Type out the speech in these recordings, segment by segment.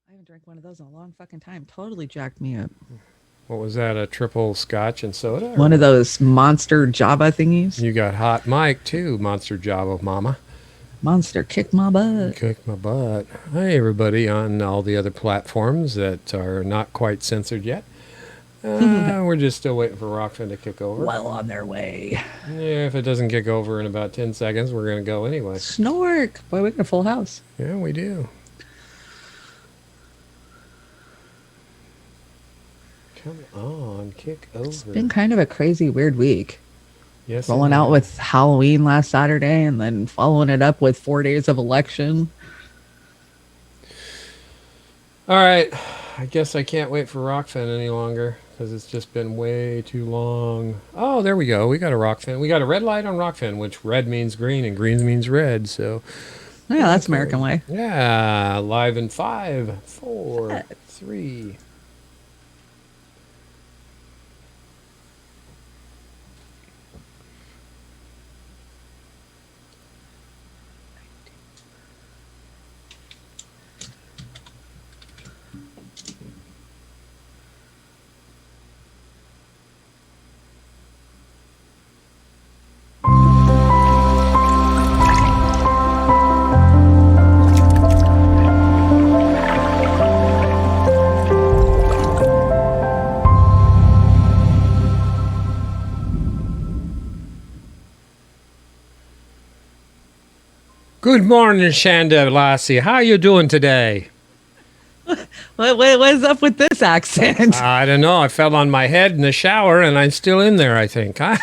I haven't drank one of those in a long fucking time. Totally jacked me up. What was that? A triple scotch and soda, or One of what? those monster Java thingies. You got hot mic too, Monster Java Mama. Monster kick my butt. Kick my butt. Hi, everybody on all the other platforms that are not quite censored yet. We're just still waiting for Rockfin to kick over. Well on their way. Yeah, if it doesn't kick over in about 10 seconds, we're going to go anyway. Snork. Boy, we got a full house. Yeah, we do. Come on, kick over. It's been kind of a crazy, weird week. Yes, Rolling out with Halloween last Saturday and then following it up with 4 days of election. All right. I guess I can't wait for Rockfin any longer because it's just been way too long. Oh, there we go. We got a Rockfin. We got a red light on Rockfin, which red means green and green means red. So, Yeah, that's American way. yeah, live in 5, 4, 3. Good morning, Shanda Lassie. How you doing today? What is up with this accent? I don't know. I fell on my head in the shower, and I'm still in there, I think. I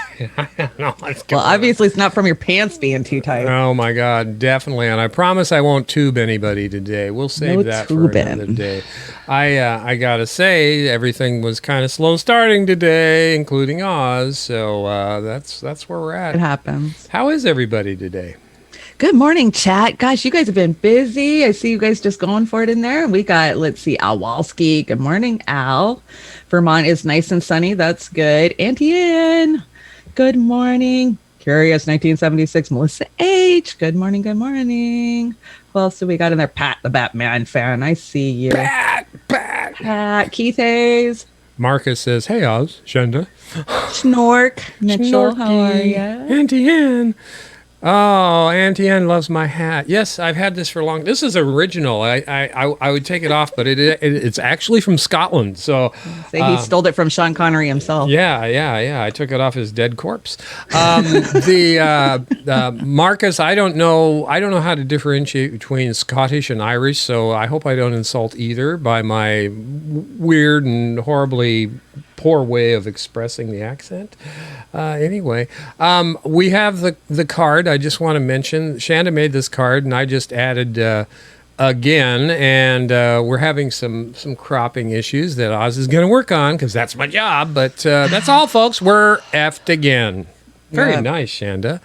don't know what's going Well, obviously it's not from your pants being too tight. Oh, my God, definitely. And I promise I won't tube anybody today. We'll save No that for another tubing. day. I got to say, everything was kind of slow starting today, including Oz. So that's where we're It at. happens. How is everybody today? Good morning, chat. Gosh, you guys have been busy. I see you guys just going for it in there. We got, let's see, Al Walski. Good morning, Al. Vermont is nice and sunny. That's good. Auntie Ann. Good morning. Curious 1976. Melissa H. Good morning. Good morning. Who else do we got in there? Pat, the Batman fan. I see you. Pat. Pat. Keith Hayes. Marcus says, "Hey, Oz, Shanda. Snork. Mitchell, how are Snorky. you? Auntie Ann. Oh, Auntie Ann loves my hat. Yes, I've had this for a long. This is original. I would take it off, but it's actually from Scotland. So Say he stole it from Sean Connery himself. yeah. I took it off his dead corpse. Marcus, I don't know how to differentiate between Scottish and Irish. So I hope I don't insult either by my weird and horribly poor way of expressing the accent. Anyway, we have the card. I just want to mention Shanda made this card, and I just added again, and we're having some cropping issues that Oz is going to work on because that's my job. But that's all, folks. We're effed again. Very Yeah. nice, Shanda.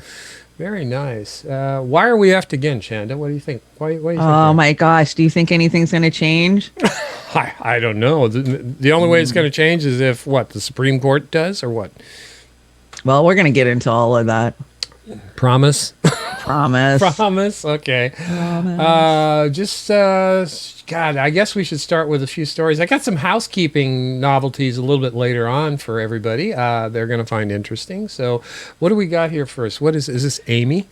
Very nice. Why are we effed again, Shanda? What do you think? What do you think? Oh my gosh. Do you think anything's going to change? I don't know. The only way it's going to change is if the Supreme Court does, or what? Well, we're going to get into all of that. Promise. Promise. Promise. Okay. God, I guess we should start with a few stories. I got some housekeeping novelties a little bit later on for everybody. They're going to find interesting. So, what do we got here first? Is this Amy?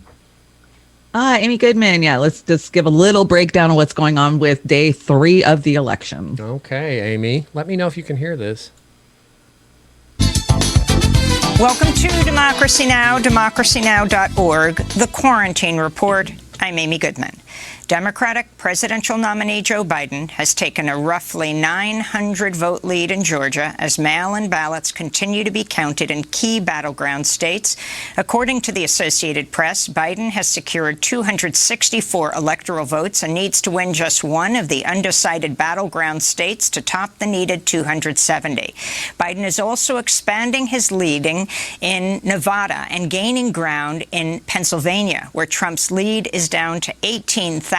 Amy Goodman. Yeah, let's just give a little breakdown of what's going on with day 3 of the election. Okay, Amy. Let me know if you can hear this. Welcome to Democracy Now!, democracynow.org, The Quarantine Report. I'm Amy Goodman. Democratic presidential nominee Joe Biden has taken a roughly 900-vote lead in Georgia as mail-in ballots continue to be counted in key battleground states. According to the Associated Press, Biden has secured 264 electoral votes and needs to win just one of the undecided battleground states to top the needed 270. Biden is also expanding his leading in Nevada and gaining ground in Pennsylvania, where Trump's lead is down to 18,000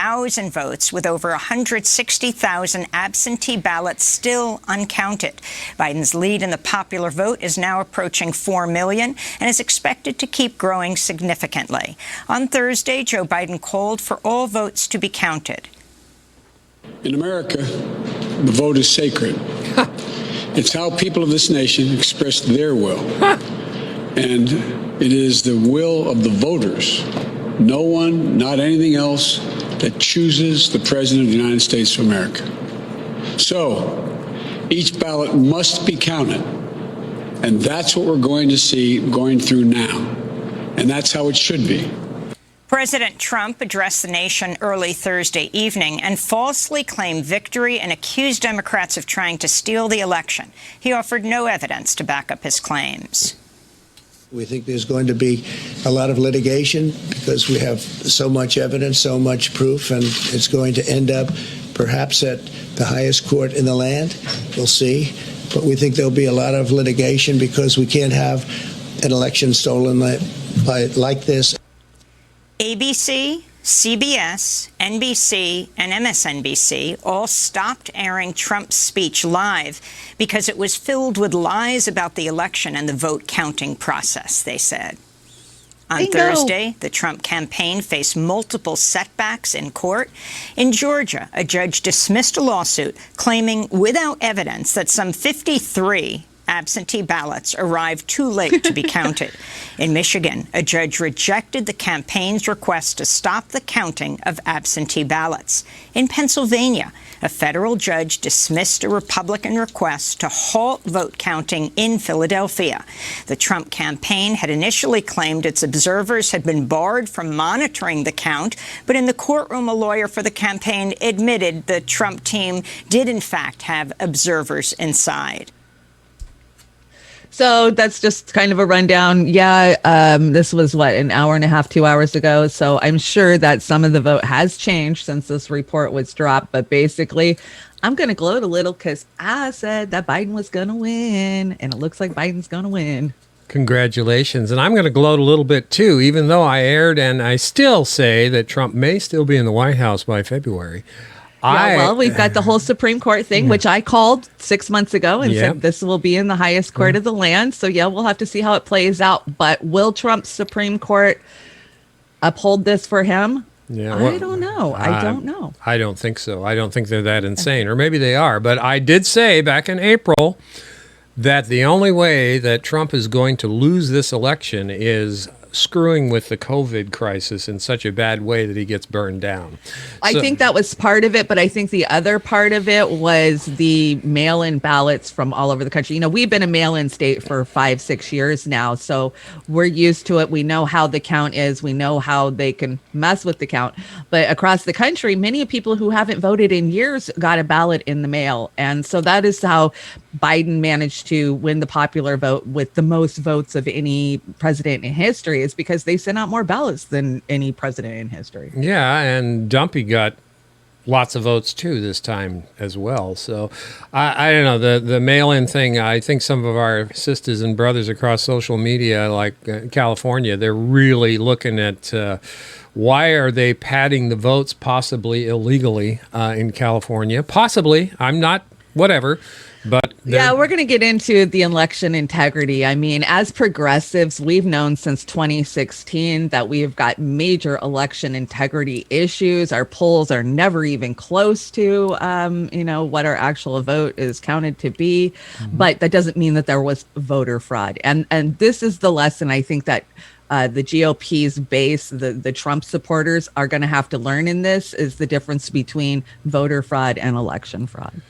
votes, with over 160,000 absentee ballots still uncounted. Biden's lead in the popular vote is now approaching 4 million and is expected to keep growing significantly. On Thursday, Joe Biden called for all votes to be counted. In America, the vote is sacred. It's how people of this nation express their will. And it is the will of the voters, no one, not anything else, that chooses the President of the United States of America. So, each ballot must be counted. And that's what we're going to see going through now. And that's how it should be. President Trump addressed the nation early Thursday evening and falsely claimed victory and accused Democrats of trying to steal the election. He offered no evidence to back up his claims. We think there's going to be a lot of litigation because we have so much evidence, so much proof, and it's going to end up perhaps at the highest court in the land. We'll see. But we think there'll be a lot of litigation because we can't have an election stolen like this. ABC, CBS, NBC, and MSNBC all stopped airing Trump's speech live because it was filled with lies about the election and the vote counting process, they said. On Thursday, the Trump campaign faced multiple setbacks in court. In Georgia, a judge dismissed a lawsuit claiming without evidence that some 53 absentee ballots arrived too late to be counted. In Michigan, a judge rejected the campaign's request to stop the counting of absentee ballots. In Pennsylvania, a federal judge dismissed a Republican request to halt vote counting in Philadelphia. The Trump campaign had initially claimed its observers had been barred from monitoring the count, but in the courtroom, a lawyer for the campaign admitted the Trump team did in fact have observers inside. So that's just kind of a rundown. Yeah, this was an hour and a half, 2 hours ago. So I'm sure that some of the vote has changed since this report was dropped. But basically, I'm going to gloat a little because I said that Biden was going to win, and it looks like Biden's going to win. Congratulations. And I'm going to gloat a little bit, too, even though I aired and I still say that Trump may still be in the White House by February. Yeah, well, we've got the whole Supreme Court thing, which I called 6 months ago and said this will be in the highest court of the land. So, yeah, we'll have to see how it plays out. But will Trump's Supreme Court uphold this for him? Yeah, I don't know. I don't know. I don't think so. I don't think they're that insane. Or maybe they are. But I did say back in April that the only way that Trump is going to lose this election is screwing with the COVID crisis in such a bad way that he gets burned down. I think that was part of it, but I think the other part of it was the mail-in ballots from all over the country. You know, we've been a mail-in state for 5-6 years now, so we're used to it. We know how the count is. We know how they can mess with the count. But across the country, many people who haven't voted in years got a ballot in the mail. And so that is how Biden managed to win the popular vote with the most votes of any president in history, is because they sent out more ballots than any president in history. Yeah, and Dumpy got lots of votes too this time as well. So I don't know, the mail-in thing, I think some of our sisters and brothers across social media, like California, they're really looking at why are they padding the votes possibly illegally in California? Possibly. I'm not, whatever. But yeah, we're going to get into the election integrity. I mean, as progressives, we've known since 2016 that we've got major election integrity issues. Our polls are never even close to, what our actual vote is counted to be. Mm-hmm. But that doesn't mean that there was voter fraud. And this is the lesson I think that the GOP's base, the Trump supporters, are going to have to learn in this, is the difference between voter fraud and election fraud.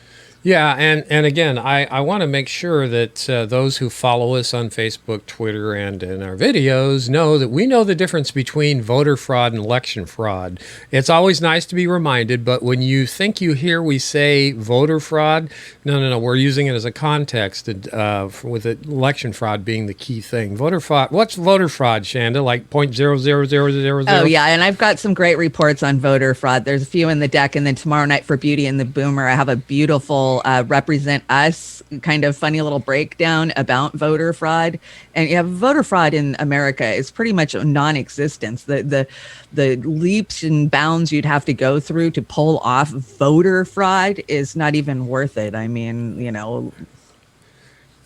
Yeah, and again, I want to make sure that those who follow us on Facebook, Twitter, and in our videos know that we know the difference between voter fraud and election fraud. It's always nice to be reminded, but when you think you hear we say voter fraud, no, we're using it as a context with election fraud being the key thing. Voter fraud, what's voter fraud, Shanda? Like 0.00000? Oh, yeah, and I've got some great reports on voter fraud. There's a few in the deck, and then tomorrow night for Beauty and the Boomer, I have a beautiful Represent Us kind of funny little breakdown about voter fraud. And voter fraud in America is pretty much non-existence. The leaps and bounds you'd have to go through to pull off voter fraud is not even worth it. I mean,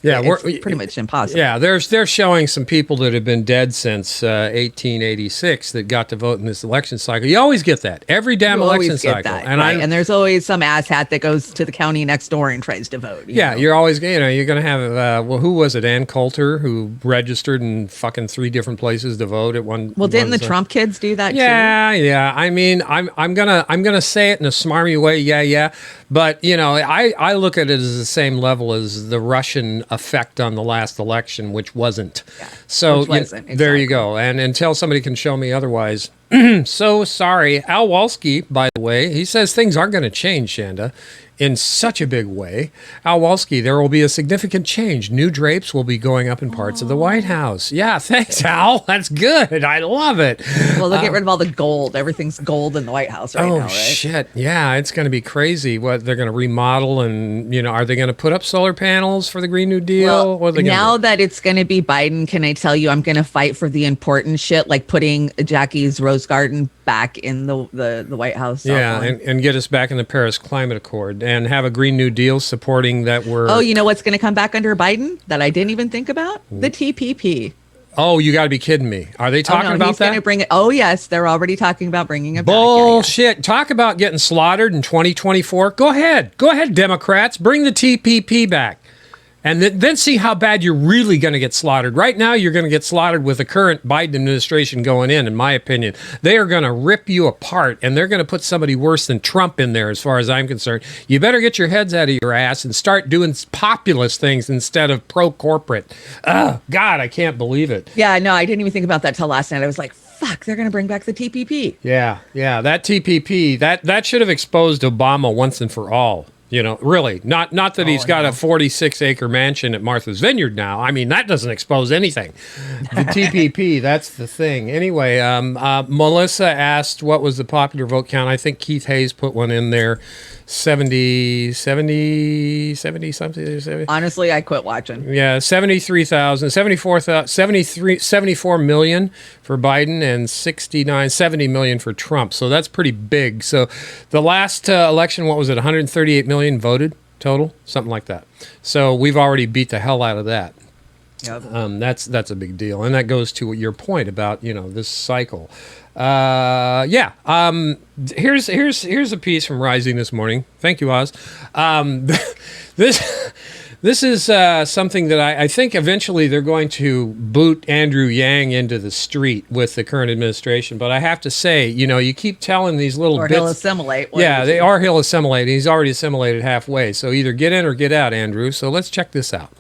Yeah, it's pretty much impossible. Yeah, they're showing some people that have been dead since 1886 that got to vote in this election cycle. You always get that every damn You election always get cycle, that, and right? And there's always some asshat that goes to the county next door and tries to vote. you yeah, know? you're always you're going to have well, who was it? Ann Coulter, who registered in fucking 3 different places to vote at one. Well, didn't the one- Trump kids do that too? Yeah. I mean, I'm gonna say it in a smarmy way. Yeah. But I look at it as the same level as the Russian effect on the last election, which wasn't. Yeah, So which wasn't, there you exactly. go. And until somebody can show me otherwise. So sorry. Al Walsky, by the way, he says things aren't going to change, Shanda, in such a big way. Al Walsky, there will be a significant change. New drapes will be going up in parts of the White House. Yeah, thanks, Al. That's good. I love it. Well, they'll get rid of all the gold. Everything's gold in the White House right now, right? Shit. Yeah, it's going to be crazy what they're going to remodel. And, are they going to put up solar panels for the Green New Deal? Well, What are they gonna now do? that it's going to be Biden, can I tell you I'm going to fight for the important shit, like putting Jackie's Rose Garden back in the White House. Yeah, and get us back in the Paris Climate Accord and have a Green New Deal supporting that we're... Oh, you know what's going to come back under Biden that I didn't even think about? The TPP. Oh, you got to be kidding me. Are they talking he's about that? Gonna bring it. Oh, yes, they're already talking about bringing it back. Yeah, yeah. Bullshit. Talk about getting slaughtered in 2024. Go ahead, Democrats. Bring the TPP back. And then see how bad you're really going to get slaughtered. Right now, you're going to get slaughtered with the current Biden administration going in my opinion. They are going to rip you apart, and they're going to put somebody worse than Trump in there, as far as I'm concerned. You better get your heads out of your ass and start doing populist things instead of pro-corporate. Oh, God, I can't believe it. Yeah, no, I didn't even think about that till last night. I was like, fuck, they're going to bring back the TPP. Yeah, that TPP, that should have exposed Obama once and for all. Really, not that he's got a 46-acre mansion at Martha's Vineyard now. I mean, that doesn't expose anything. The TPP, that's the thing. Anyway, Melissa asked what was the popular vote count. I think Keith Hayes put one in there. 70 something. 70. Honestly, I quit watching. Yeah, 74 million for Biden and 70 million for Trump. So that's pretty big. So the last election, what was it, 138 million voted total? Something like that. So we've already beat the hell out of that. Yep. That's a big deal. And that goes to your point about, this cycle. Here's a piece from Rising this morning. Thank you, Oz. This is something that I think eventually they're going to boot Andrew Yang into the street with the current administration. But I have to say, you keep telling these little Or bits. he'll assimilate. He'll assimilate. He's already assimilated halfway. So either get in or get out, Andrew. So let's check this out.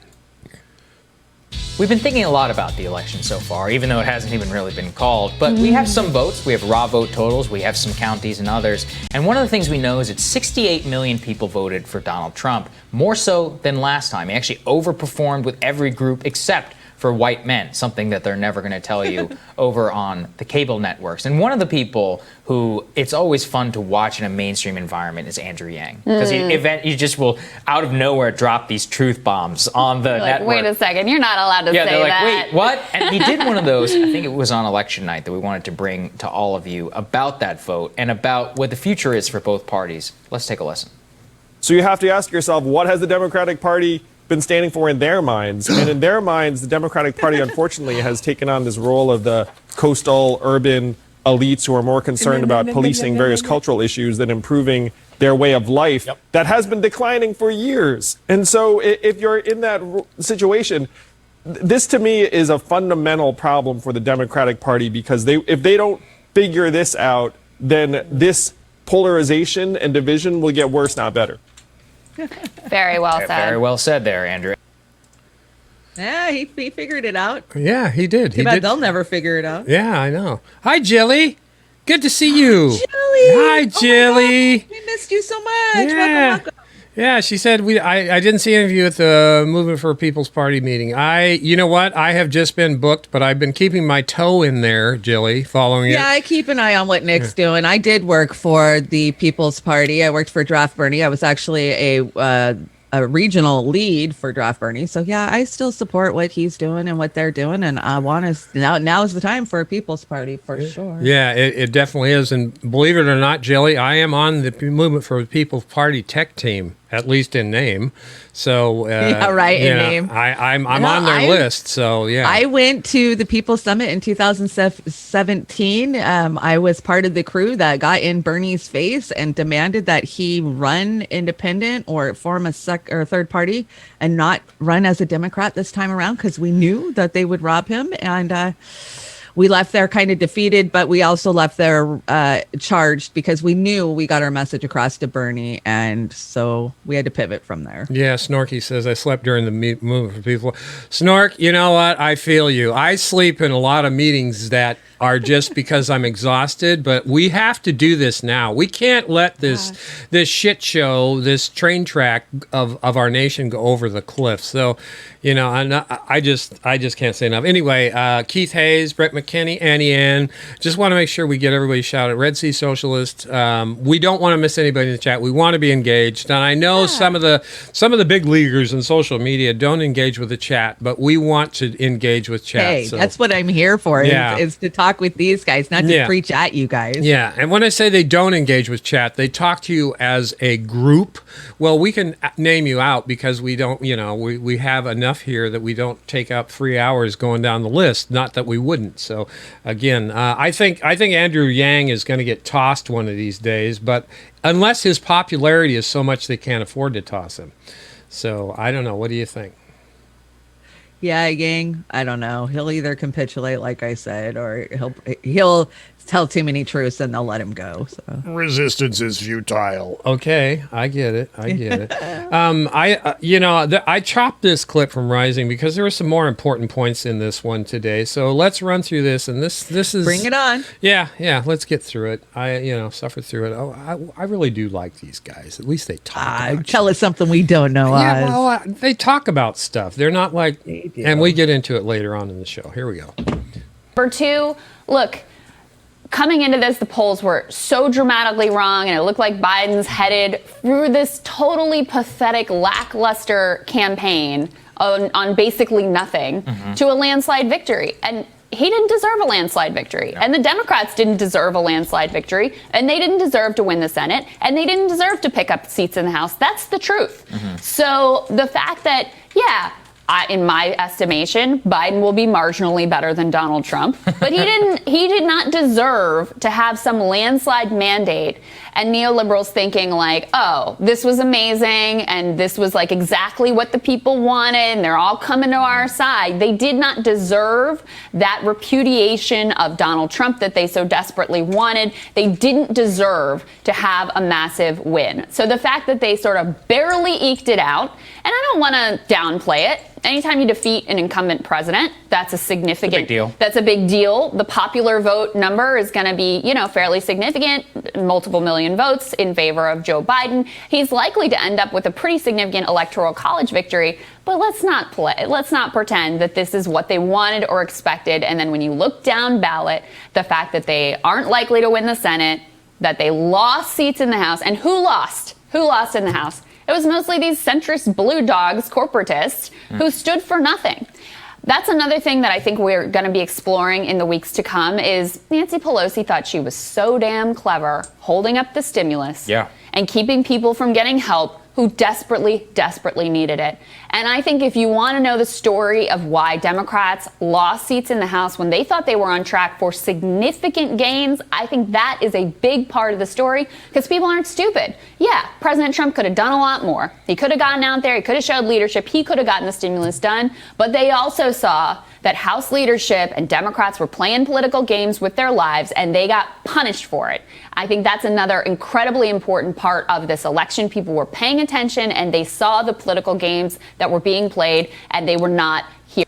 We've been thinking a lot about the election so far, even though it hasn't even really been called. But we have some votes. We have raw vote totals. We have some counties and others. And one of the things we know is that 68 million people voted for Donald Trump, more so than last time. He actually overperformed with every group except for white men, something that they're never going to tell you over on the cable networks. And one of the people who it's always fun to watch in a mainstream environment is Andrew Yang. Because he just will, out of nowhere, drop these truth bombs on the network. Wait a second, you're not allowed to say they're like, that. wait, what? And he did one of those, I think it was on election night, that we wanted to bring to all of you about that vote and about what the future is for both parties. Let's take a listen. So you have to ask yourself, what has the Democratic Party been standing for in their minds? And in their minds, the Democratic Party, unfortunately, has taken on this role of the coastal urban elites who are more concerned about policing various cultural issues than improving their way of life that has been declining for years. And so if you're in that situation, this to me is a fundamental problem for the Democratic Party, because if they don't figure this out, then this polarization and division will get worse, not better. Very well said. Very well said there, Andrew. Yeah, he figured it out. Yeah, he did. Too bad they'll never figure it out. Yeah, I know. Hi, Jilly. Good to see you. Jilly. Hi, Jilly. We missed you so much. Yeah. Welcome. Yeah, she said I didn't see any of you at the Movement for People's Party meeting. You know what? I have just been booked, but I've been keeping my toe in there, Jilly, following it. Yeah, I keep an eye on what Nick's doing. I did work for the People's Party. I worked for Draft Bernie. I was actually a regional lead for Draft Bernie. So yeah, I still support what he's doing and what they're doing, and I want to now is the time for a People's Party for sure. Yeah, it definitely is. And believe it or not, Jilly, I am on the Movement for the People's Party tech team at least in name. So Yeah, right, in name. I'm No, on their I- list. So yeah, I went to the People's Summit in 2017. I was part of the crew that got in Bernie's face and demanded that he run independent or form a third party and not run as a Democrat this time around, because we knew that they would rob him. And we left there kind of defeated, but we also left there charged, because we knew we got our message across to Bernie. And so we had to pivot from there. Yeah, Snorky says, I slept during the movement for people. Snork, you know what? I feel you. I sleep in a lot of meetings that are just because I'm exhausted, but we have to do this now. We can't let this shit show, this train track of our nation go over the cliff. So, you know, I just can't say enough. Anyway, Keith Hayes, Brett McKinney, Annie Ann, just want to make sure we get everybody shouted. Red Sea Socialist. We don't want to miss anybody in the chat. We want to be engaged. And I know some of the big leaguers in social media don't engage with the chat, but we want to engage with chat. Hey, so. that's what I'm here for, Yeah. is to talk with these guys, not to Yeah. preach at you guys. Yeah, and when I say they don't engage with chat, they talk to you as a group. Well, we can name you out because we don't, you know, we have enough here that we don't take up 3 hours going down the list. Not that we wouldn't. So, again, I think Andrew Yang is going to get tossed one of these days, but unless his popularity is so much they can't afford to toss him. So, I don't know. What do you think? Yeah, Yang, I don't know. He'll either capitulate, like I said, or he'll tell too many truths and they'll let him go. So Resistance is futile. Okay, I get it. I chopped this clip from Rising because there were some more important points in this one today. So let's run through this. And this is bring it on. Yeah. Let's get through it. I suffered through it. Oh, I really do like these guys. At least they talk. About Tell us something we don't know. yeah, Oz. well, they talk about stuff. They're not like, and we get into it later on in the show. Here we go. Number two, look, coming into this, the polls were so dramatically wrong, and it looked like Biden's headed through this totally pathetic, lackluster campaign on basically nothing to a landslide victory. And he didn't deserve a landslide victory. No. And the Democrats didn't deserve a landslide victory. And they didn't deserve to win the Senate. And they didn't deserve to pick up seats in the House. That's the truth. So the fact that, in my estimation, Biden will be marginally better than Donald Trump, but he did not deserve to have some landslide mandate and neoliberals thinking like, oh, this was amazing and this was like exactly what the people wanted and they're all coming to our side. They did not deserve that repudiation of Donald Trump that they so desperately wanted. They didn't deserve to have a massive win. So the fact that they sort of barely eked it out, and I don't want to downplay it. Anytime you defeat an incumbent president, that's a significant big deal. That's a big deal. The popular vote number is going to be, fairly significant, multiple million votes in favor of Joe Biden. He's likely to end up with a pretty significant electoral college victory. But let's not pretend that this is what they wanted or expected. And then when you look down ballot, the fact that they aren't likely to win the Senate, that they lost seats in the House, and who lost? Who lost in the House? It was mostly these centrist blue dogs, corporatists, who stood for nothing. That's another thing that I think we're going to be exploring in the weeks to come is Nancy Pelosi thought she was so damn clever holding up the stimulus and keeping people from getting help who desperately, desperately needed it. And I think if you want to know the story of why Democrats lost seats in the House when they thought they were on track for significant gains, I think that is a big part of the story because people aren't stupid. Yeah, President Trump could have done a lot more. He could have gotten out there. He could have showed leadership. He could have gotten the stimulus done. But they also saw that House leadership and Democrats were playing political games with their lives, and they got punished for it. I think that's another incredibly important part of this election. People were paying attention, and they saw the political games that were being played, and they were not here.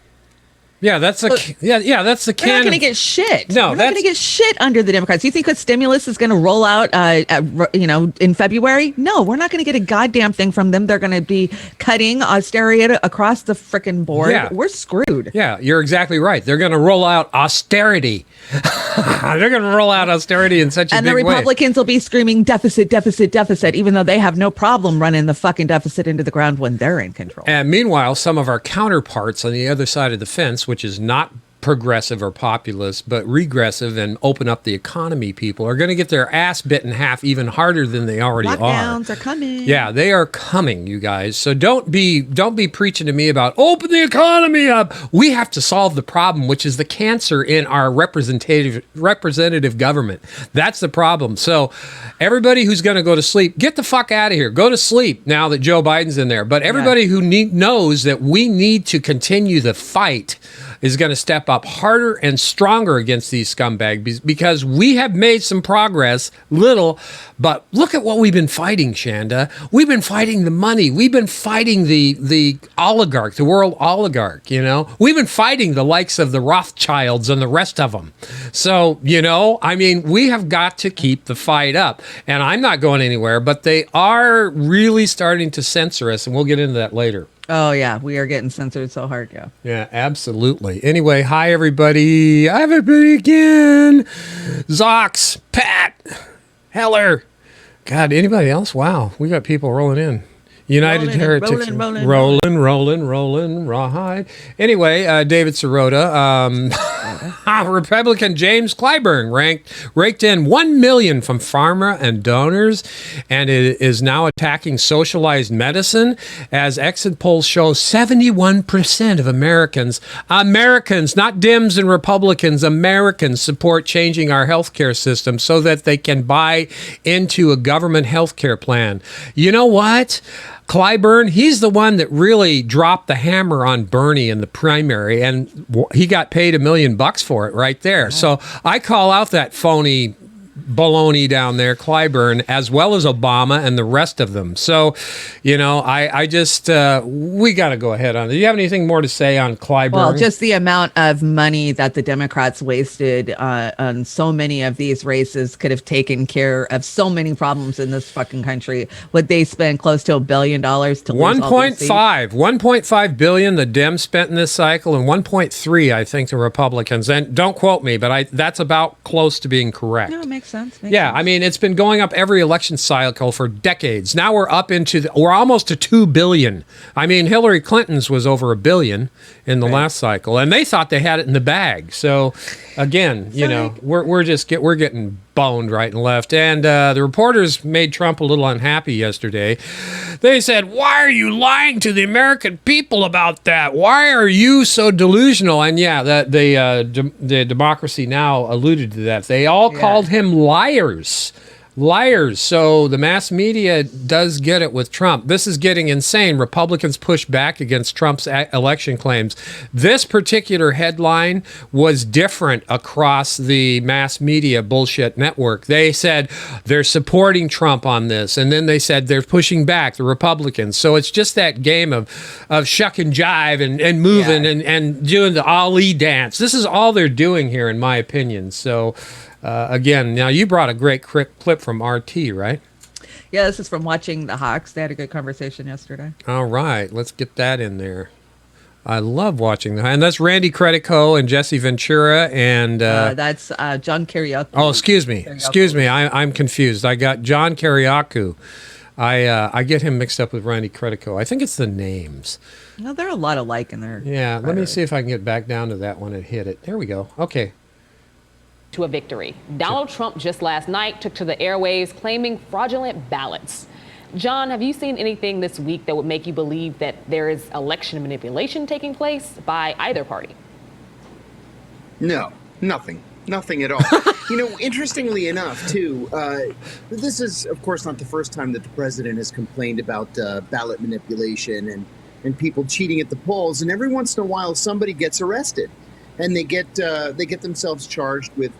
Yeah, that's the We're not going to get shit. No, we're not going to get shit under the Democrats. You think a stimulus is going to roll out, in February? No, we're not going to get a goddamn thing from them. They're going to be cutting austerity across the frickin' board. Yeah. We're screwed. Yeah, you're exactly right. They're going to roll out austerity. They're going to roll out austerity in such a and big way. And the Republicans will be screaming deficit, deficit, deficit, even though they have no problem running the fucking deficit into the ground when they're in control. And meanwhile, some of our counterparts on the other side of the fence, which is not progressive or populist, but regressive and open up the economy people are going to get their ass bit in half even harder than they already Lockdowns are coming. Yeah, they are coming, you guys. So don't be preaching to me about open the economy up. We have to solve the problem, which is the cancer in our representative government. That's the problem. So everybody who's going to go to sleep, get the fuck out of here. Go to sleep now that Joe Biden's in there. But everybody who knows that we need to continue the fight is going to step up harder and stronger against these scumbags because we have made some progress, little, but look at what we've been fighting, Shanda. We've been fighting the money. We've been fighting the oligarch, the world oligarch, you know. We've been fighting the likes of the Rothschilds and the rest of them. So, you know, I mean, we have got to keep the fight up. And I'm not going anywhere, but they are really starting to censor us, and we'll get into that later. Oh, yeah. We are getting censored so hard, yeah. Yeah, absolutely. Anyway, hi, everybody. I haven't been again. Zox, Pat, Heller. God, anybody else? Wow, we got people rolling in. United Heretics. Rolling, rawhide. Anyway, David Sirota. Republican James Clyburn raked in $1 million from pharma and donors, and it is now attacking socialized medicine. As exit polls show, 71% of Americans, not Dems and Republicans, Americans support changing our healthcare system so that they can buy into a government healthcare plan. You know what? Clyburn, he's the one that really dropped the hammer on Bernie in the primary, and he got paid $1 million for it right there. So I call out that phony baloney down there, Clyburn, as well as Obama and the rest of them. So, you know, I just, we got to go ahead on it. Do you have anything more to say on Clyburn? Well, just the amount of money that the Democrats wasted on so many of these races could have taken care of so many problems in this fucking country. Would they spend close to $1 billion to lose all these seats? 1.5 billion the Dems spent in this cycle, and 1.3 I think the Republicans. And don't quote me, but that's about close to being correct. No, it makes sense. I mean, it's been going up every election cycle for decades. Now we're up into we're almost to 2 billion. I mean, Hillary Clinton's was over $1 billion in the last cycle, and they thought they had it in the bag. So again, you know, we're getting boned right and left. And the reporters made Trump a little unhappy yesterday. They said, "Why are you lying to the American people about that? Why are you so delusional?" And yeah, the Democracy Now! Alluded to that. They all called him liars. So the mass media does get it with Trump. This is getting insane. Republicans push back against Trump's election claims. This particular headline was different across the mass media bullshit network. They said they're supporting Trump on this, and then they said they're pushing back, the Republicans. So it's just that game of shuck and jive and moving and doing the Ali dance. This is all they're doing here, in my opinion. So again, now you brought a great clip from RT, right? Yeah, this is from watching the Hawks. They had a good conversation yesterday. All right, let's get that in there. I love watching and that's Randy Credico and Jesse Ventura and that's John Kiriakou. Oh, excuse me, I'm confused. I got John Kiriakou. I get him mixed up with Randy Credico. I think it's the names. No, they're a lot alike in there. Yeah, let me see if I can get back down to that one and hit it. There we go. Okay. To a victory. Donald Trump just last night took to the airwaves claiming fraudulent ballots. John, have you seen anything this week that would make you believe that there is election manipulation taking place by either party? No, nothing at all. You know, interestingly enough, too, this is, of course, not the first time that the president has complained about ballot manipulation and people cheating at the polls. And every once in a while, somebody gets arrested and they get themselves charged with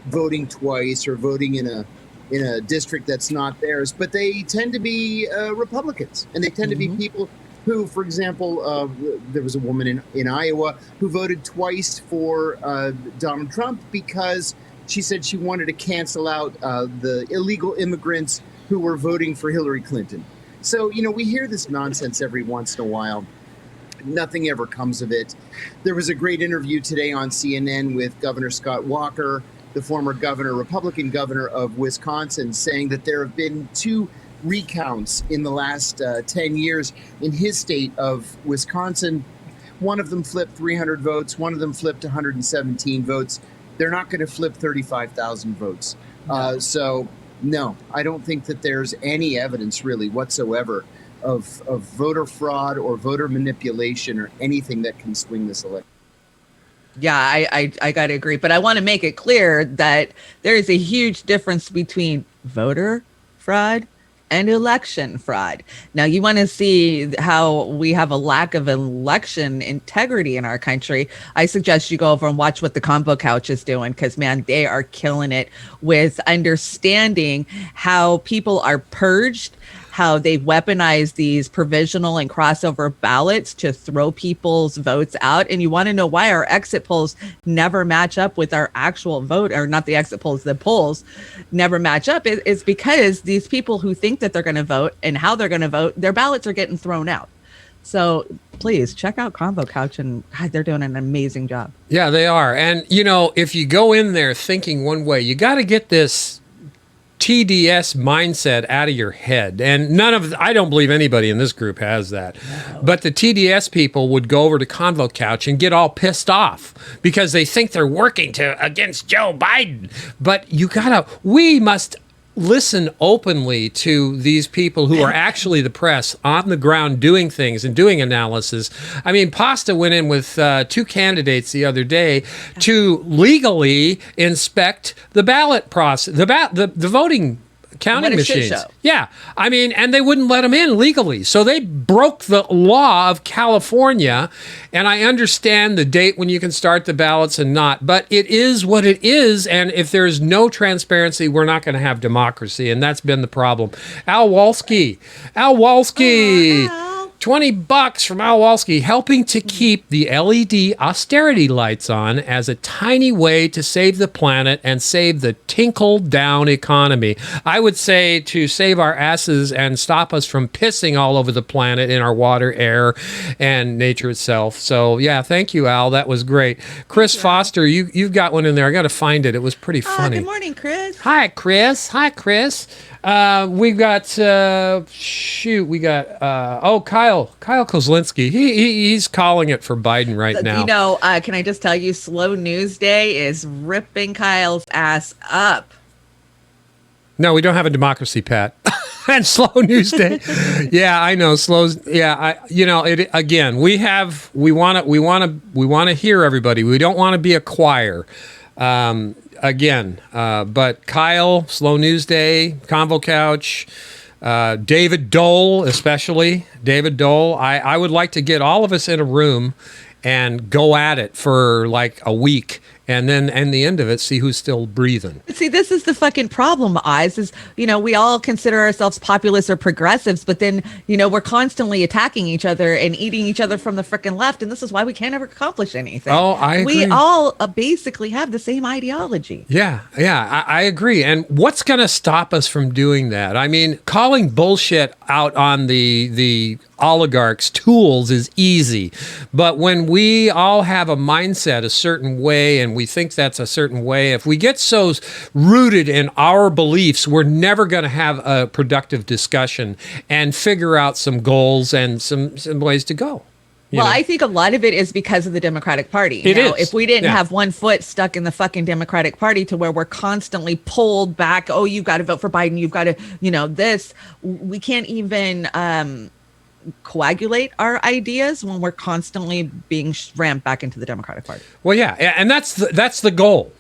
voting twice or voting in a district that's not theirs, but they tend to be Republicans, and they tend to be people who, for example, there was a woman in Iowa who voted twice for Donald Trump because she said she wanted to cancel out the illegal immigrants who were voting for Hillary Clinton. So, you know, we hear this nonsense every once in a while. Nothing ever comes of it. There was a great interview today on CNN with Governor Scott Walker, the former governor, Republican governor of Wisconsin, saying that there have been 2 recounts in the last 10 years in his state of Wisconsin One of them flipped 300 votes. One of them flipped 117 votes. They're not going to flip 35,000 votes. So, no, I don't think that there's any evidence really whatsoever of voter fraud or voter manipulation or anything that can swing this election. Yeah, I got to agree. But I want to make it clear that there is a huge difference between voter fraud and election fraud. Now, you want to see how we have a lack of election integrity in our country. I suggest you go over and watch what the Convo Couch is doing, because, man, they are killing it with understanding how people are purged, how they weaponize these provisional and crossover ballots to throw people's votes out. And you want to know why our exit polls never match up with our actual vote, or not the exit polls, the polls never match up. It's because these people who think that they're going to vote and how they're going to vote, their ballots are getting thrown out. So please check out Convo Couch, and God, they're doing an amazing job. Yeah, they are. And, you know, if you go in there thinking one way, you got to get this TDS mindset out of your head. And I don't believe anybody in this group has that. No. But the TDS people would go over to Convo Couch and get all pissed off because they think they're working against Joe Biden. But we must listen openly to these people who are actually the press on the ground doing things and doing analysis. I mean, Pasta went in with 2 candidates the other day to legally inspect the ballot process, the voting counting machines. Yeah. I mean, and they wouldn't let them in legally. So they broke the law of California. And I understand the date when you can start the ballots and not, but it is what it is. And if there's no transparency, we're not going to have democracy. And that's been the problem. Al Walsky. $20 from Al Walsky, helping to keep the LED austerity lights on as a tiny way to save the planet and save the tinkle-down economy. I would say to save our asses and stop us from pissing all over the planet in our water, air, and nature itself. So, yeah, thank you, Al. That was great. Chris Foster, you've got one in there. I got to find it. It was pretty funny. Good morning, Chris. Hi, Chris. We got Kyle Kozlinski. He's calling it for Biden right now. You know, can I just tell you, Slow News Day is ripping Kyle's ass up. No, we don't have a democracy, Pat. And Slow News Day. Yeah, I know. Again, we want to hear everybody. We don't want to be a choir. But Kyle, Slow News Day, Convo Couch, David Dole, especially David Dole. I would like to get all of us in a room and go at it for like a week, and then at the end of it, see who's still breathing. See, this is the fucking problem, Oz, is, we all consider ourselves populists or progressives, but then, we're constantly attacking each other and eating each other from the freaking left. And this is why we can't ever accomplish anything. Oh, I agree. We all basically have the same ideology. Yeah, I agree. And what's going to stop us from doing that? I mean, calling bullshit out on the oligarchs' tools is easy. But when we all have a mindset a certain way and we think that's a certain way, if we get so rooted in our beliefs, we're never going to have a productive discussion and figure out some goals and some ways to go. I think a lot of it is because of the Democratic Party. If we didn't have one foot stuck in the fucking Democratic Party to where we're constantly pulled back, oh, you've got to vote for Biden, you've got to, we can't even coagulate our ideas when we're constantly being rammed back into the Democratic Party. Well, yeah, and that's the goal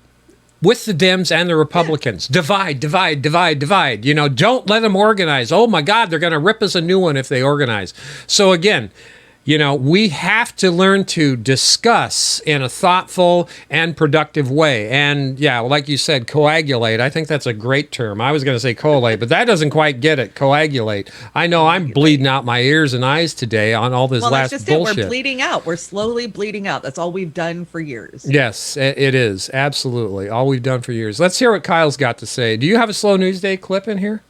with the Dems and the Republicans. Yeah. Divide. Don't let them organize. Oh my God, they're going to rip us a new one if they organize. So again, we have to learn to discuss in a thoughtful and productive way. And yeah, like you said, coagulate. I think that's a great term. I was going to say collate, but that doesn't quite get it. Coagulate. I know I'm bleeding out my ears and eyes today on all this last bullshit. Well, that's just it. We're bleeding out. We're slowly bleeding out. That's all we've done for years. Yes, it is. Absolutely. All we've done for years. Let's hear what Kyle's got to say. Do you have a Slow News Day clip in here?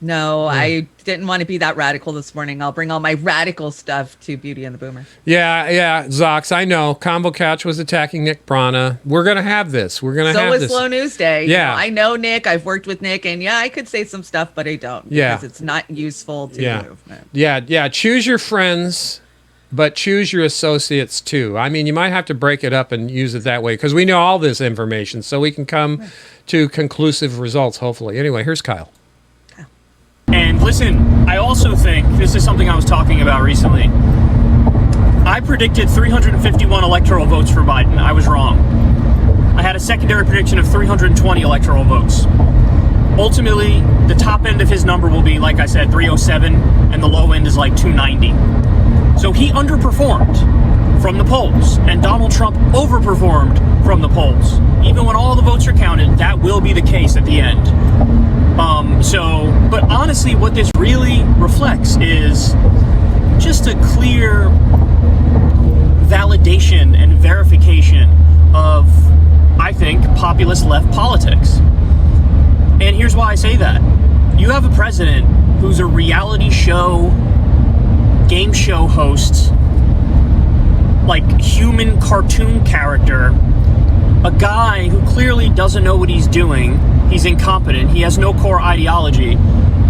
No, I didn't want to be that radical this morning. I'll bring all my radical stuff to Beauty and the Boomer. Yeah, Zox, I know. Convo Couch was attacking Nick Brana. We're going to have this. We're going to have this. So was Slow News Day. Yeah. I know Nick. I've worked with Nick. And I could say some stuff, but I don't. Yeah. Because it's not useful to the movement. Yeah. Choose your friends but choose your associates too. I mean, you might have to break it up and use it that way because we know all this information, so we can come to conclusive results, hopefully. Anyway, here's Kyle. And listen, I also think this is something I was talking about recently. I predicted 351 electoral votes for Biden. I was wrong. I had a secondary prediction of 320 electoral votes. Ultimately, the top end of his number will be, like I said, 307, and the low end is like 290. So he underperformed from the polls, and Donald Trump overperformed from the polls. Even when all the votes are counted, that will be the case at the end. But honestly, what this really reflects is just a clear validation and verification of, I think, populist left politics. And here's why I say that. You have a president who's a reality show, game show host, like human cartoon character, a guy who clearly doesn't know what he's doing. He's incompetent. He has no core ideology.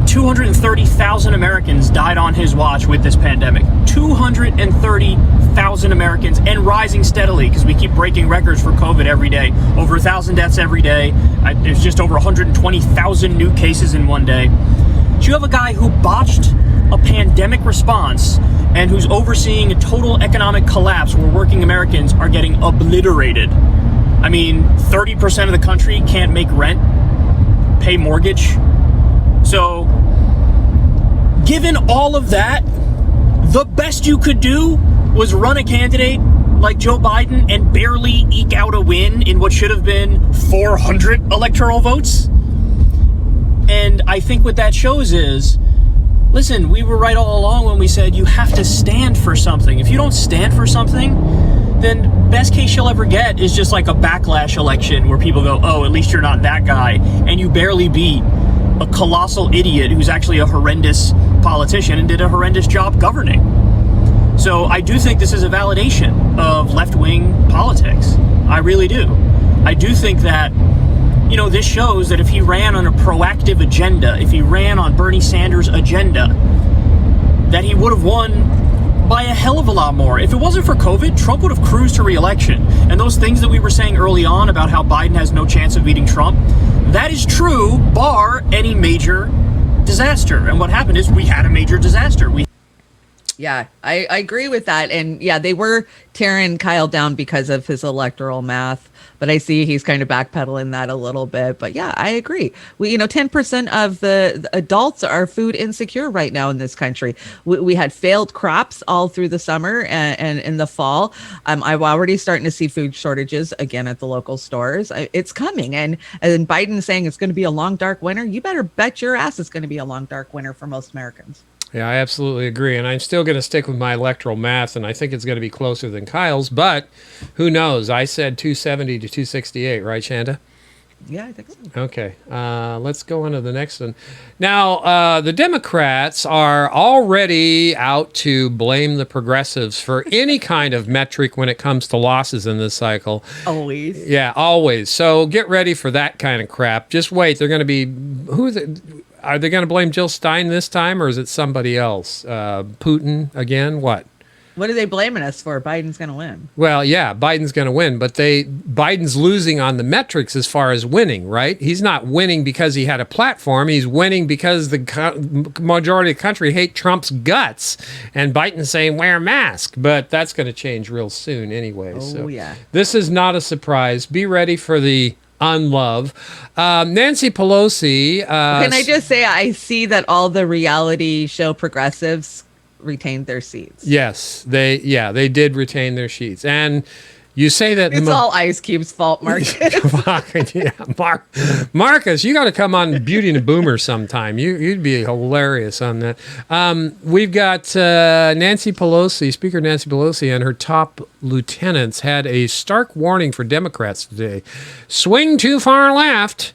230,000 Americans died on his watch with this pandemic. 230,000 Americans, and rising steadily because we keep breaking records for COVID every day. Over 1,000 deaths every day. There's just over 120,000 new cases in one day. So you have a guy who botched a pandemic response and who's overseeing a total economic collapse where working Americans are getting obliterated. I mean, 30% of the country can't make rent, pay mortgage. So, given all of that, the best you could do was run a candidate like Joe Biden and barely eke out a win in what should have been 400 electoral votes. And I think what that shows is, listen, we were right all along when we said you have to stand for something. If you don't stand for something, then best case you'll ever get is just like a backlash election where people go, oh, at least you're not that guy, and you barely beat a colossal idiot who's actually a horrendous politician and did a horrendous job governing. So I do think this is a validation of left-wing politics. I really do. I do think that, you know, this shows that if he ran on a proactive agenda, if he ran on Bernie Sanders' agenda, that he would have won by a hell of a lot more. If it wasn't for COVID, Trump would have cruised to re-election. And those things that we were saying early on about how Biden has no chance of beating Trump, that is true, bar any major disaster. And what happened is we had a major disaster. Yeah, I agree with that. And yeah, they were tearing Kyle down because of his electoral math, but I see he's kind of backpedaling that a little bit. But yeah, I agree. 10% of the adults are food insecure right now in this country. We had failed crops all through the summer and in the fall. I'm already starting to see food shortages again at the local stores. It's coming. And Biden saying it's going to be a long, dark winter. You better bet your ass it's going to be a long, dark winter for most Americans. Yeah, I absolutely agree. And I'm still going to stick with my electoral math, and I think it's going to be closer than Kyle's, but who knows? I said 270 to 268, right, Shanda? Yeah, I think so. Okay, let's go on to the next one. Now, the Democrats are already out to blame the progressives for any kind of metric when it comes to losses in this cycle. Always. Yeah, always. So get ready for that kind of crap. Just wait. They're going to be... Are they going to blame Jill Stein this time, or is it somebody else? Putin again? What? What are they blaming us for? Biden's going to win. Well, yeah, Biden's going to win, but Biden's losing on the metrics as far as winning, right? He's not winning because he had a platform. He's winning because the majority of the country hate Trump's guts, and Biden's saying wear a mask. But that's going to change real soon anyway. Oh, yeah. This is not a surprise. Be ready for the unlove. Nancy Pelosi. Can I just say, I see that all the reality show progressives retained their seats. Yes, they did retain their seats. And you say that it's all Ice Cube's fault, Marcus. Marcus, you got to come on Beauty and the Boomer sometime. You'd be hilarious on that. We've got Speaker Nancy Pelosi, and her top lieutenants had a stark warning for Democrats today. Swing too far left,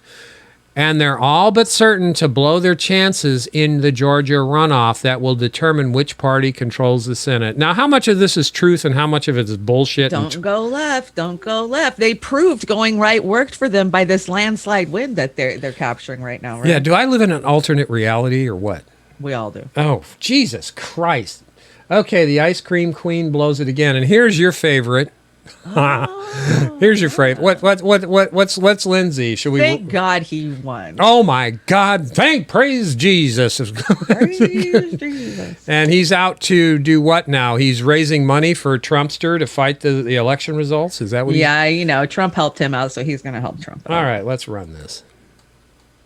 and they're all but certain to blow their chances in the Georgia runoff that will determine which party controls the Senate. Now, how much of this is truth and how much of it is bullshit? Don't go left. Don't go left. They proved going right worked for them by this landslide win that they're capturing right now, right? Yeah, do I live in an alternate reality or what? We all do. Oh, Jesus Christ. Okay, the ice cream queen blows it again. And here's your favorite. Here's your favorite. What's Lindsay? Should we? Thank God he won. Oh my God! Praise Jesus. Praise Jesus. And he's out to do what now? He's raising money for Trumpster to fight the election results. Is that what? Yeah, Trump helped him out, so he's going to help Trump out. All right, let's run this.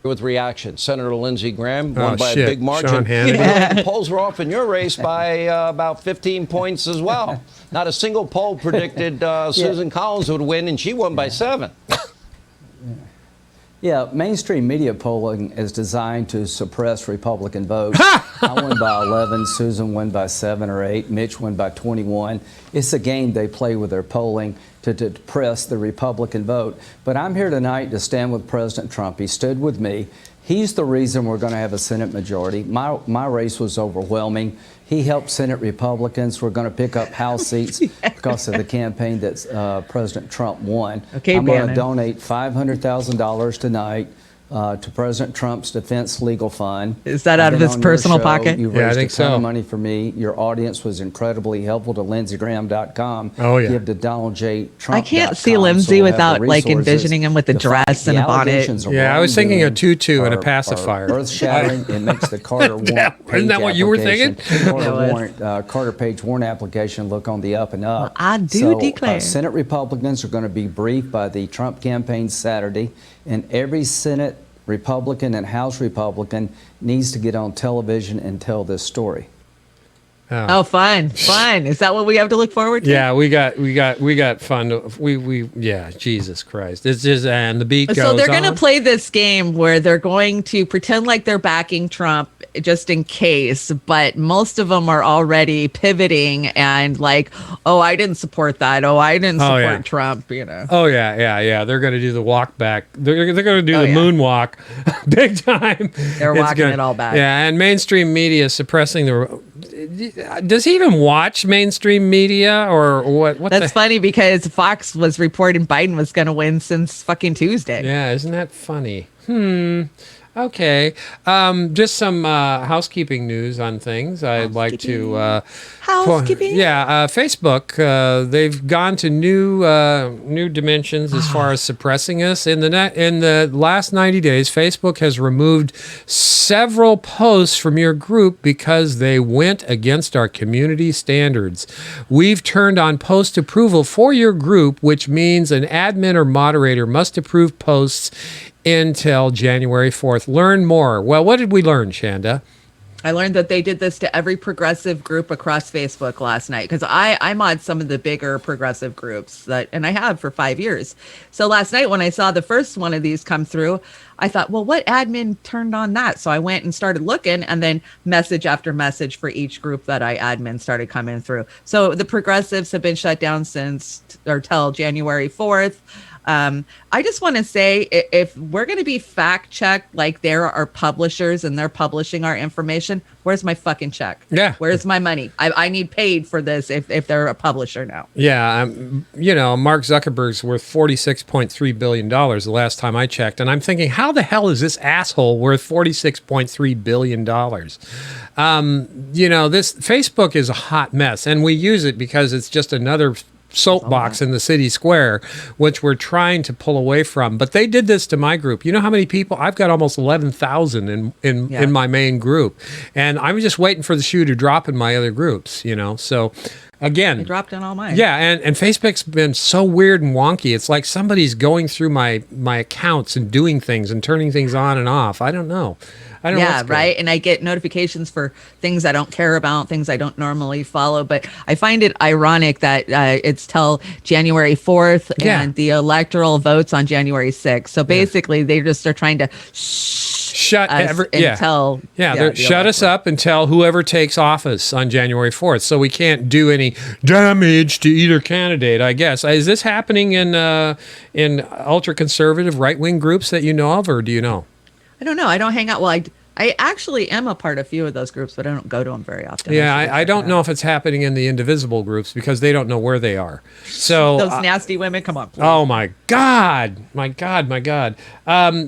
With reaction, Senator Lindsey Graham won by shit. a big margin. Sean Hannity. Yeah. The polls were off in your race by about 15 points as well. Not a single poll predicted Susan Collins would win, and she won by 7. Yeah, mainstream media polling is designed to suppress Republican votes. I won by 11, Susan won by 7 or 8, Mitch won by 21. It's a game they play with their polling to depress the Republican vote. But I'm here tonight to stand with President Trump. He stood with me. He's the reason we're going to have a Senate majority. My race was overwhelming. He helped Senate Republicans. We're going to pick up House seats because of the campaign that President Trump won. Okay, I'm going to Bannon. donate $500,000 tonight to President Trump's Defense Legal Fund. Is that out of his personal pocket? You Yeah, I raised think a ton so. of money for me. Your audience was incredibly helpful to LindseyGraham.com. Oh, yeah. Give to Donald J. Trump. I can't see Lindsay without envisioning him with a dress and a bonnet. Yeah, I was thinking a tutu and a pacifier. Earth-shattering. It makes the Carter warrant page Isn't that what you were application- thinking? Carter page warrant application look on the up and up. Well, I do declare. Senate Republicans are going to be briefed by the Trump campaign Saturday, and every Senate Republican and House Republican needs to get on television and tell this story. Oh, fun. Is that what we have to look forward to? Yeah, we got fun. Yeah, Jesus Christ. It's just, and the beat goes So they're going to on. play this game where they're going to pretend like they're backing Trump just in case, but most of them are already pivoting and like, oh, I didn't support that. Oh, I didn't support Trump, Oh yeah. They're going to do the walk back. They're going to do the yeah. moonwalk, big time. They're It's walking it all back. Yeah, and mainstream media suppressing the. Does he even watch mainstream media or what? That's funny because Fox was reporting Biden was going to win since fucking Tuesday. Yeah, isn't that funny? Okay. Just some housekeeping news on things. I'd like to housekeeping. Facebook. They've gone to new dimensions as far as suppressing us. In the last 90 days, Facebook has removed several posts from your group because they went against our community standards. We've turned on post approval for your group, which means an admin or moderator must approve posts until January 4th. Learn more. Well, what did we learn, Shanda? I learned that they did this to every progressive group across Facebook last night because I mod some of the bigger progressive groups and I have for 5 years. So last night when I saw the first one of these come through, I thought, well, what admin turned on that? So I went and started looking, and then message after message for each group that I admin started coming through. So the progressives have been shut down till January 4th. I just want to say, if we're going to be fact checked like there are publishers and they're publishing our information, where's my fucking check? Yeah. Where's my money? I need paid for this if they're a publisher now. Yeah, Mark Zuckerberg's worth $46.3 billion the last time I checked. And I'm thinking, how the hell is this asshole worth $46.3 billion? This Facebook is a hot mess, and we use it because it's just another soapbox in the city square, which we're trying to pull away from. But they did this to my group. You know how many people? I've got almost 11,000 in my main group, and I'm just waiting for the shoe to drop in my other groups. So again, They dropped in all mine. yeah, and Facebook's been so weird and wonky. It's like somebody's going through my accounts and doing things and turning things on and off. I don't know. I don't know Yeah, what's going right. And I get notifications for things I don't care about, things I don't normally follow. But I find it ironic that it's till January 4th Yeah. and the electoral votes on January 6th. So basically, they just are trying to shut us until they're shut us up until whoever takes office on January 4th. So we can't do any damage to either candidate, I guess. Is this happening in ultra conservative right wing groups that you know of, or do you know? I don't know. I don't hang out. Well, I actually am a part of a few of those groups, but I don't go to them very often. Yeah, I don't know if it's happening in the indivisible groups because they don't know where they are. So those nasty women, come on. Please. Oh my God, my God, my God.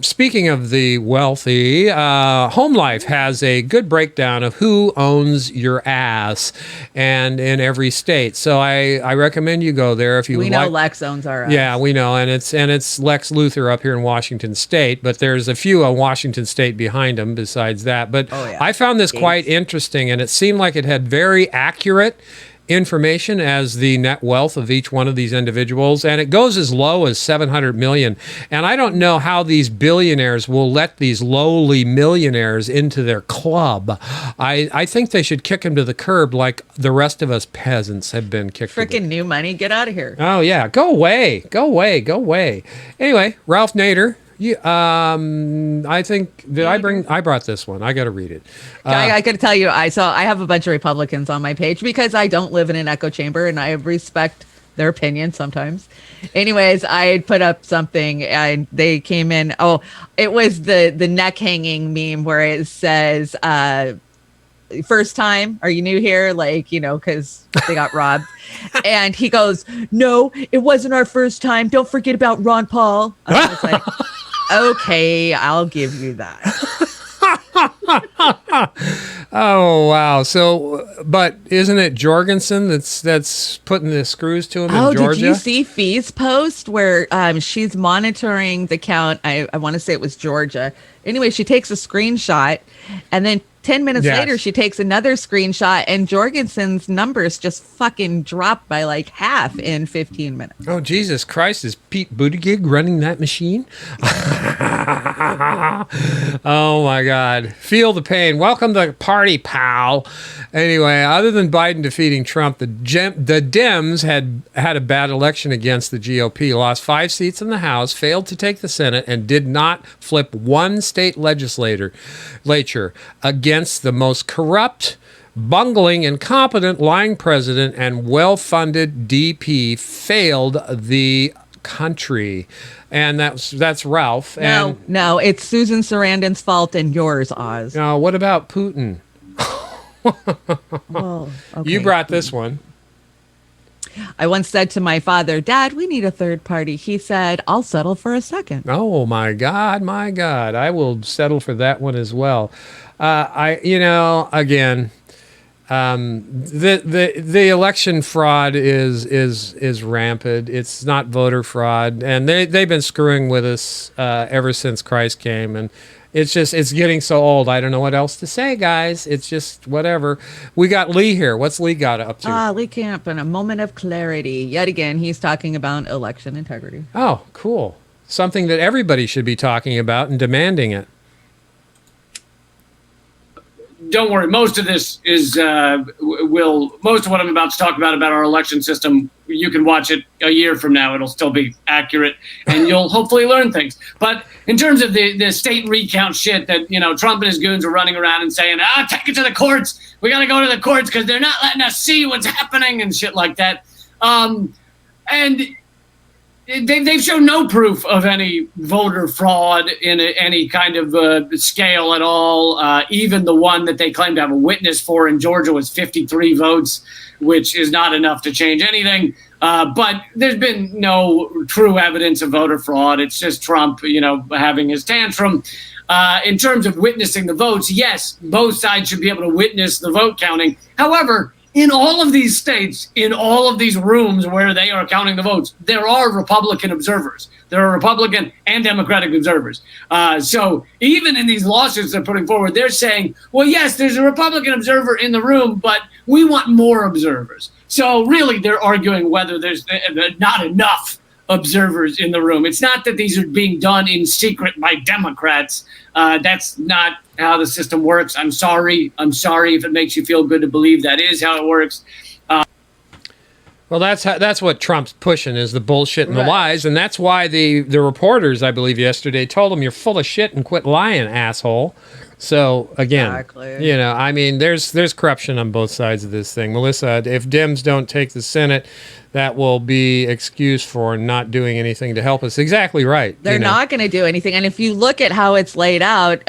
Speaking of the wealthy, Home Life has a good breakdown of who owns your ass, and in every state. So I recommend you go there if you. We know Lex owns our ass. Yeah, we know, and it's Lex Luthor up here in Washington State, but there's a few on Washington State behind him besides that. But I found this quite interesting, and it seemed like it had very accurate information as the net wealth of each one of these individuals, and it goes as low as 700 million. And I don't know how these billionaires will let these lowly millionaires into their club. I think they should kick them to the curb like the rest of us peasants have been kicked. Freaking new money, get out of here. Oh yeah, go away, go away, go away. Anyway, Ralph Nader. I think I brought this one. I got to read it. I got to tell you, I have a bunch of Republicans on my page because I don't live in an echo chamber and I respect their opinion sometimes. Anyways, I put up something and they came in. Oh, it was the neck hanging meme where it says, first time, are you new here? Like, because they got robbed. And he goes, no, it wasn't our first time. Don't forget about Ron Paul. I was like, okay, I'll give you that. Oh wow! So, but isn't it Jorgensen that's putting the screws to him in Georgia? Did you see Fee's post where she's monitoring the count? I want to say it was Georgia. Anyway, she takes a screenshot, and then 10 minutes later, she takes another screenshot, and Jorgensen's numbers just fucking dropped by like half in 15 minutes. Oh, Jesus Christ. Is Pete Buttigieg running that machine? Oh, my God. Feel the pain. Welcome to the party, pal. Anyway, other than Biden defeating Trump, the Dems had a bad election against the GOP, lost 5 seats in the House, failed to take the Senate, and did not flip one state legislature against the most corrupt, bungling, incompetent, lying president and well-funded DP failed the country. And that's Ralph. No, it's Susan Sarandon's fault and yours, Oz. Now, what about Putin? Well, okay. You brought this one. I once said to my father, Dad, we need a third party. He said, I'll settle for a second. Oh, my God. I will settle for that one as well. Again, the election fraud is rampant. It's not voter fraud, and they've been screwing with us ever since Christ came, and it's getting so old. I don't know what else to say, guys. It's just whatever. We got Lee here. What's Lee got up to? Lee Camp, in a moment of clarity. Yet again, he's talking about election integrity. Oh, cool. Something that everybody should be talking about and demanding it. Don't worry. Most of this is most of what I'm about to talk about our election system. You can watch it a year from now. It'll still be accurate, and you'll hopefully learn things. But in terms of the state recount shit that Trump and his goons are running around and saying, take it to the courts. We got to go to the courts because they're not letting us see what's happening and shit like that. And they've shown no proof of any voter fraud in any kind of scale at all. Even the one that they claim to have a witness for in Georgia was 53 votes, which is not enough to change anything. But there's been no true evidence of voter fraud. It's just Trump, having his tantrum. In terms of witnessing the votes, yes, both sides should be able to witness the vote counting. However, in all of these states, in all of these rooms where they are counting the votes, there are Republican observers. There are Republican and Democratic observers. So even in these lawsuits they're putting forward, they're saying, well, yes, there's a Republican observer in the room, but we want more observers. So really, they're arguing whether there's not enough observers in the room. It's not that these are being done in secret by Democrats. That's not how the system works. I'm sorry if it makes you feel good to believe that is how it works. Well, that's what Trump's pushing is the bullshit and the lies, and that's why the reporters, I believe, yesterday told him you're full of shit and quit lying, asshole. So again, there's corruption on both sides of this thing. Melissa, if Dems don't take the Senate, that will be excuse for not doing anything to help us. Exactly right. They're not going to do anything. And if you look at how it's laid out,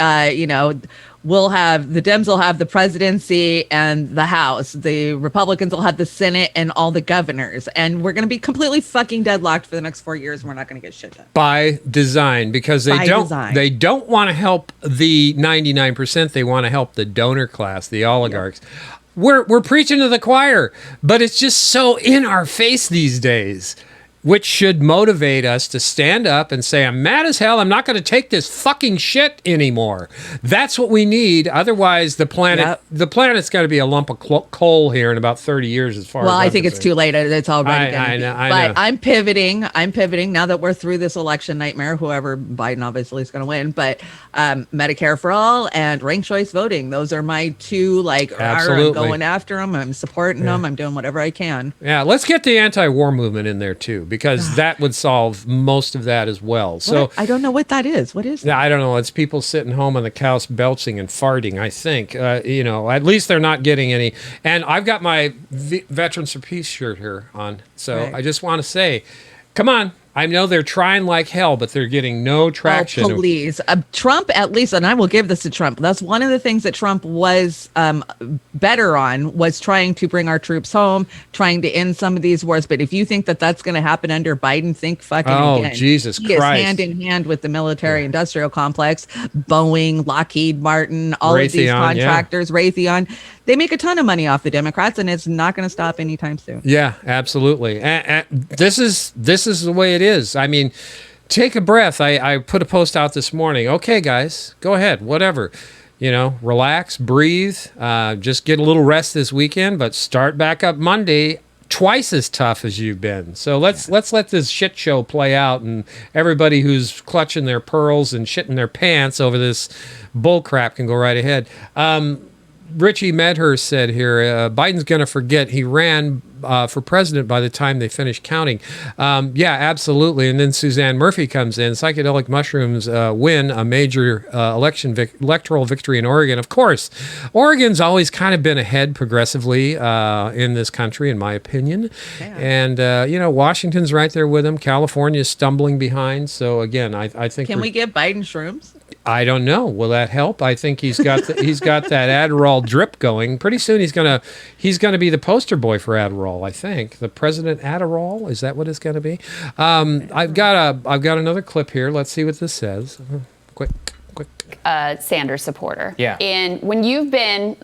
the Dems will have the presidency and the House. The Republicans will have the Senate and all the governors. And we're going to be completely fucking deadlocked for the next 4 years. And we're not going to get shit done. By design, because they don't want to help the 99%. They want to help the donor class, the oligarchs. Yep. We're preaching to the choir, but it's just so in our face these days, which should motivate us to stand up and say, I'm mad as hell. I'm not going to take this fucking shit anymore. That's what we need. Otherwise, the planet's got to be a lump of coal here in about 30 years as far as I think it's too late. It's already I know. But I'm pivoting. I'm pivoting now that we're through this election nightmare, whoever Biden obviously is going to win. But Medicare for all and ranked choice voting. Those are my two, I'm going after them. I'm supporting them. I'm doing whatever I can. Yeah, let's get the anti-war movement in there too, because that would solve most of that as well. So I don't know what that is. What is that? Yeah, I don't know. It's people sitting home on the couch belching and farting, I think. At least they're not getting any. And I've got my Veterans for Peace shirt here on. So I just want to say, come on. I know they're trying like hell, but they're getting no traction. Oh, please. Trump, at least, and I will give this to Trump. That's one of the things that Trump was better on, was trying to bring our troops home, trying to end some of these wars. But if you think that that's going to happen under Biden, think fucking again. Oh, Jesus He Christ. is hand in hand with the military-industrial complex, Boeing, Lockheed Martin, all of these contractors, Raytheon. They make a ton of money off the Democrats, and it's not going to stop anytime soon. Yeah, absolutely. And this is the way it is. I mean, take a breath. I put a post out this morning. Okay, guys, go ahead, whatever. Relax, breathe, just get a little rest this weekend, but start back up Monday twice as tough as you've been. So let's let this shit show play out, and everybody who's clutching their pearls and shitting their pants over this bull crap can go right ahead. Richie Medhurst said here, Biden's going to forget he ran for president by the time they finish counting. Yeah, absolutely. And then Suzanne Murphy comes in. Psychedelic mushrooms win a major electoral victory in Oregon. Of course, Oregon's always kind of been ahead progressively in this country, in my opinion. Yeah. And, Washington's right there with them. California's stumbling behind. So, again, I think... Can we give Biden shrooms? I don't know. Will that help? I think he's got that Adderall drip going. Pretty soon he's gonna be the poster boy for Adderall. I think the President Adderall, is that what it's gonna be? I've got another clip here. Let's see what this says. Quick. Sanders supporter. Yeah. And when you've been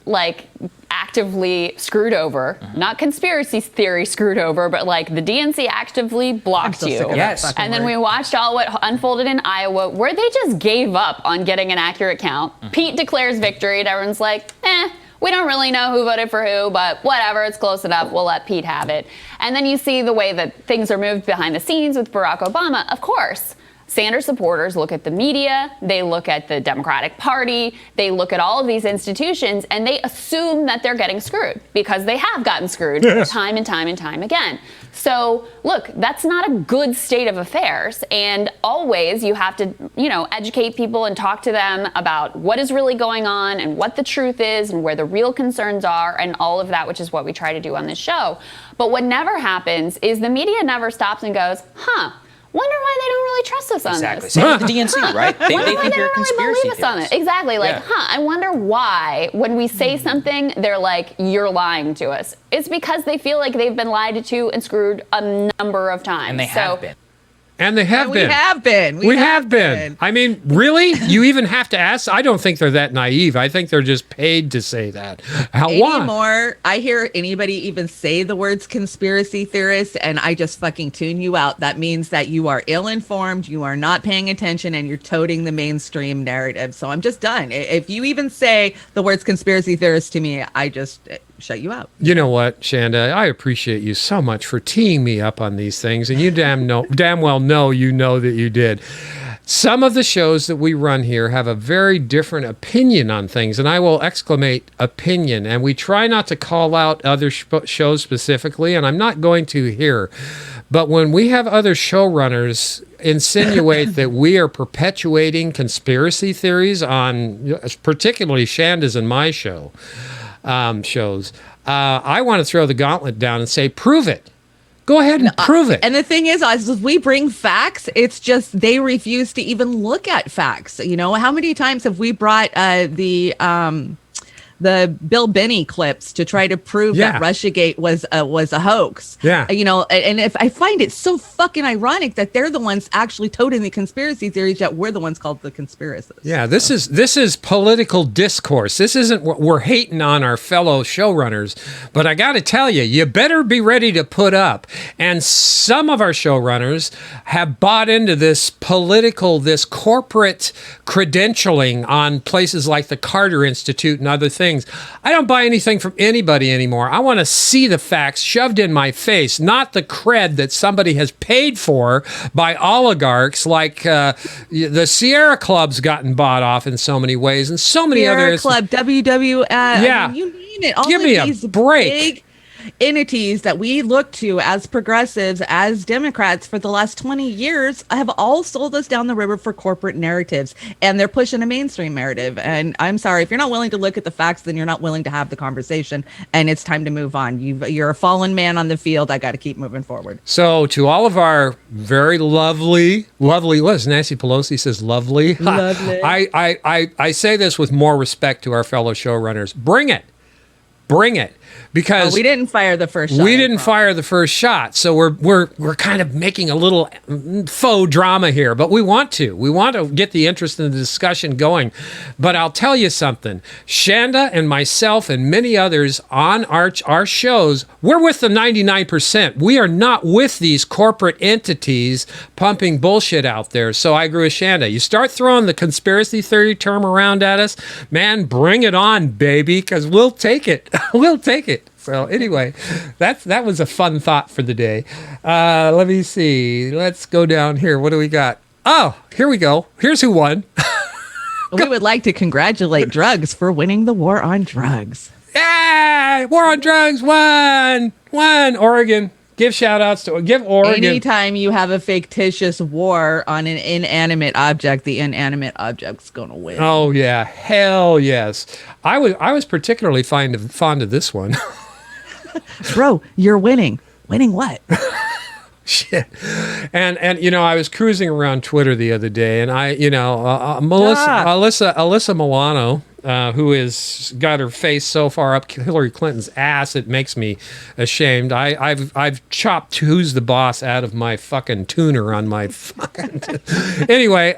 actively screwed over, not conspiracy theory screwed over, but the DNC actively blocked you. Yes. And then we watched all what unfolded in Iowa, where they just gave up on getting an accurate count. Pete declares victory, and everyone's like, we don't really know who voted for who, but whatever, it's close enough. We'll let Pete have it. And then you see the way that things are moved behind the scenes with Barack Obama. Of course, Sanders supporters look at the media, they look at the Democratic Party, they look at all of these institutions, and they assume that they're getting screwed because they have gotten screwed time and time and time again. So, look, that's not a good state of affairs. And always you have to, educate people and talk to them about what is really going on and what the truth is and where the real concerns are and all of that, which is what we try to do on this show. But what never happens is the media never stops and goes, wonder why they don't really trust us on exactly. this. Same with the DNC, right? They think you're a conspiracy believe us on it. Exactly. I wonder why when we say something, they're like, you're lying to us. It's because they feel like they've been lied to and screwed a number of times. And they have been. And they have been. We have been. We have been. I mean, really? You even have to ask? I don't think they're that naive. I think they're just paid to say that. Anymore, I hear anybody even say the words conspiracy theorist, and I just fucking tune you out. That means that you are ill-informed, you are not paying attention, and you're toting the mainstream narrative. So I'm just done. If you even say the words conspiracy theorist to me, I just shut you out. You know what, Shanda? I appreciate you so much for teeing me up on these things, and you damn well know that you did. Some of the shows that we run here have a very different opinion on things, and I will exclamate opinion, and we try not to call out other shows specifically, and I'm not going to here. But when we have other showrunners insinuate that we are perpetuating conspiracy theories on particularly Shanda's and my shows, I want to throw the gauntlet down and say, prove it. Go ahead and prove it. And the thing is, as we bring facts, it's just they refuse to even look at facts. You know, how many times have we brought the Bill Binney clips to try to prove that Russiagate was a hoax? Yeah. You know, and if I find it so fucking ironic that they're the ones actually toting the conspiracy theories, yet we're the ones called the conspiracists. Yeah, this is political discourse. This isn't what we're hating on our fellow showrunners, but I got to tell you, you better be ready to put up. And some of our showrunners have bought into this corporate credentialing on places like the Carter Institute and other things. I don't buy anything from anybody anymore. I want to see the facts shoved in my face, not the cred that somebody has paid for by oligarchs like the Sierra Club's gotten bought off in so many ways and so many Sierra others. Club, WWF, yeah. I mean, you name it. All Give of me a these break. big entities that we look to as progressives, as Democrats for the last 20 years have all sold us down the river for corporate narratives, and they're pushing a mainstream narrative. And I'm sorry, if you're not willing to look at the facts, then you're not willing to have the conversation, and it's time to move on. You're a fallen man on the field. I got to keep moving forward. So to all of our very lovely, listen, Nancy Pelosi says lovely. Lovely. I say this with more respect to our fellow showrunners. Bring it. Because we didn't fire the first shot. We didn't fire the first shot, so we're kind of making a little faux drama here, but we want to get the interest in the discussion going. But I'll tell you something, Shanda and myself and many others on our shows, we're with the 99%. We are not with these corporate entities pumping bullshit out there. So I agree with Shanda. You start throwing the conspiracy theory term around at us, man, bring it on, baby, because we'll take it. We'll take it. So anyway, that was a fun thought for the day. Let me see. Let's go down here. What do we got? Oh, here we go. Here's who won. We would like to congratulate drugs for winning the war on drugs. Yeah, war on drugs won. Oregon. Give Oregon. Anytime you have a fictitious war on an inanimate object, the inanimate object's gonna win. Oh yeah, hell yes. I was particularly fond of this one. Bro, you're winning. Winning what? Shit. And you know, I was cruising around Twitter the other day, and Alyssa Milano, who has got her face so far up Hillary Clinton's ass, it makes me ashamed. I've chopped Who's the Boss out of my fucking tuner on my fucking. Anyway,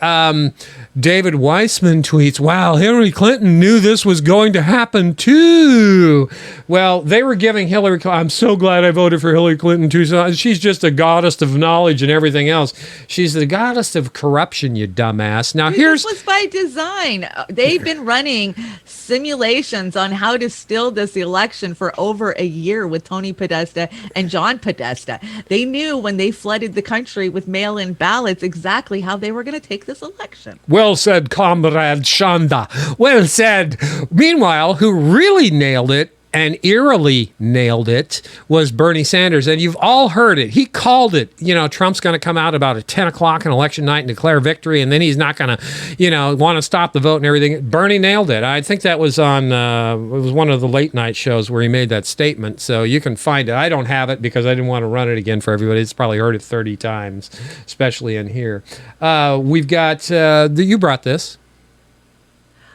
David Weissman tweets, "Wow, Hillary Clinton knew this was going to happen too." Well, they were giving Hillary. I'm so glad I voted for Hillary Clinton too. So she's just a goddess of knowledge and everything else. She's the goddess of corruption, you dumbass. Now This was by design. They've been running simulations on how to steal this election for over a year with Tony Podesta and John Podesta. They knew when they flooded the country with mail-in ballots exactly how they were going to take this election. Well said, Comrade Shanda. Well said. Meanwhile, who really nailed it and eerily nailed it was Bernie Sanders. And you've all heard it. He called it. You know, Trump's going to come out about at 10 o'clock on election night and declare victory, and then he's not going to, want to stop the vote and everything. Bernie nailed it. I think that was on, it was one of the late night shows where he made that statement. So you can find it. I don't have it because I didn't want to run it again for everybody. It's probably heard it 30 times, especially in here. We've got, you brought this.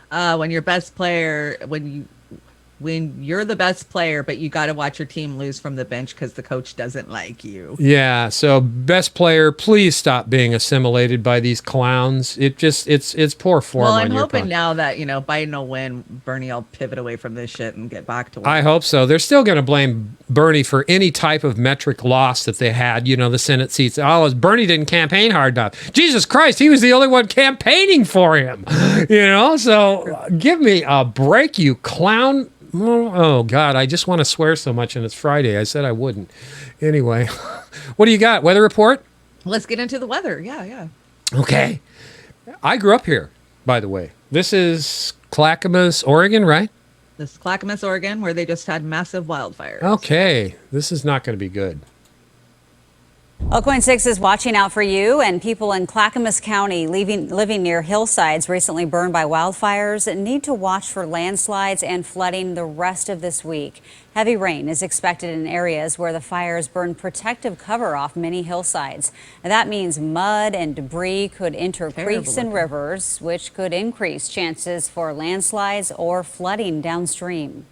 When your best player, when you're the best player, but you got to watch your team lose from the bench because the coach doesn't like you. Yeah. So best player, please stop being assimilated by these clowns. It's poor form. Well, on I'm your hoping part. now that, Biden will win, Bernie will pivot away from this shit and get back to work. I hope so. They're still going to blame Bernie for any type of metric loss that they had. The Senate seats. Oh, Bernie didn't campaign hard enough. Jesus Christ, he was the only one campaigning for him. So give me a break, you clown. Oh, God, I just want to swear so much, and it's Friday. I said I wouldn't. Anyway, what do you got? Weather report? Let's get into the weather. Yeah. Okay. I grew up here, by the way. This is Clackamas, Oregon, right? This is Clackamas, Oregon, where they just had massive wildfires. Okay. This is not going to be good. Well, KOIN 6 is watching out for you, and people in Clackamas County living near hillsides recently burned by wildfires need to watch for landslides and flooding the rest of this week. Heavy rain is expected in areas where the fires burn protective cover off many hillsides. And that means mud and debris could enter creeks and rivers, which could increase chances for landslides or flooding downstream.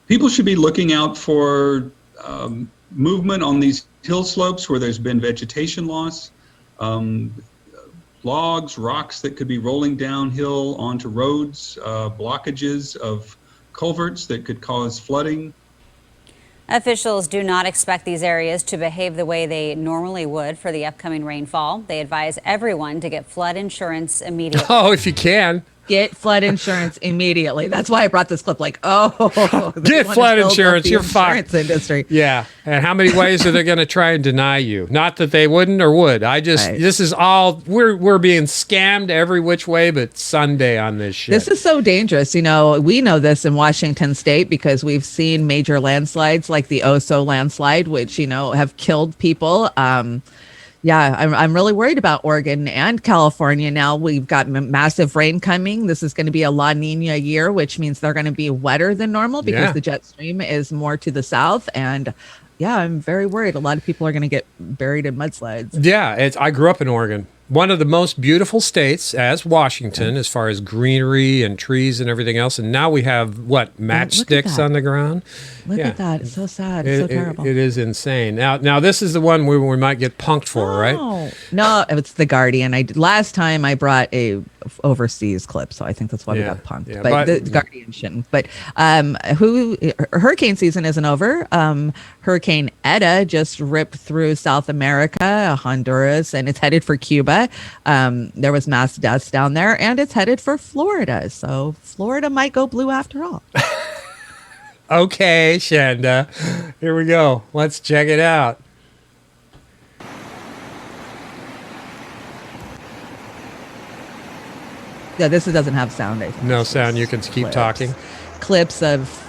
People should be looking out for movement on these hill slopes where there's been vegetation loss, logs, rocks that could be rolling downhill onto roads, blockages of culverts that could cause flooding. Officials do not expect these areas to behave the way they normally would for the upcoming rainfall. They advise everyone to get flood insurance immediately. Oh, if you can. Get flood insurance immediately. That's why I brought this clip. Like, get flood insurance. You're fine. Industry. Yeah. And how many ways are they going to try and deny you? Not that they wouldn't or would. This is all, we're being scammed every which way but Sunday on this shit. This is so dangerous. You know, we know this in Washington State because we've seen major landslides like the Oso landslide, which, you know, have killed people. Yeah, I'm really worried about Oregon and California now. We've got massive rain coming. This is going to be a La Nina year, which means they're going to be wetter than normal because the jet stream is more to the south. And yeah, I'm very worried. A lot of people are going to get buried in mudslides. Yeah, I grew up in Oregon. One of the most beautiful states, as Washington, as far as greenery and trees and everything else. And now we have, matchsticks on the ground? Look at that. It's so sad. It's so terrible. It is insane. Now this is the one where we might get punked for, right? No, it's The Guardian. Last time I brought a overseas clip, so I think that's why we got punked. Yeah, but the Guardian shouldn't. But hurricane season isn't over. Hurricane Eta just ripped through South America, Honduras, and it's headed for Cuba. There was mass deaths down there, and it's headed for Florida. So Florida might go blue after all. Okay, Shanda. Here we go. Let's check it out. Yeah, this doesn't have sound. I think. No sound. You can keep talking. Clips of.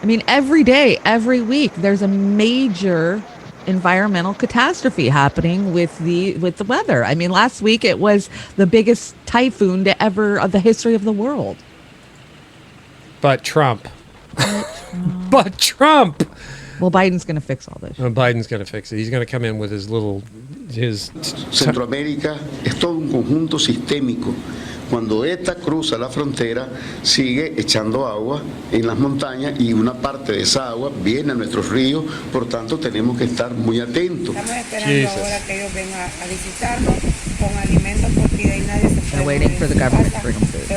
I mean, every day, every week, there's a major environmental catastrophe happening with the weather. I mean, last week it was the biggest typhoon to ever of the history of the world. But Trump. But Trump. Well, Biden's going to fix all this. Biden's going to fix it. He's going to come in with his Centroamérica es todo un conjunto sistémico. Cuando ETA cruza la frontera, sigue echando agua en las montañas y una parte de esa agua viene a nuestros ríos, por tanto tenemos que estar muy atentos. Estamos esperando ahora que ellos vengan a visitarnos con alimentos porque de ahí nadie se puede. We're waiting for the government to bring us food.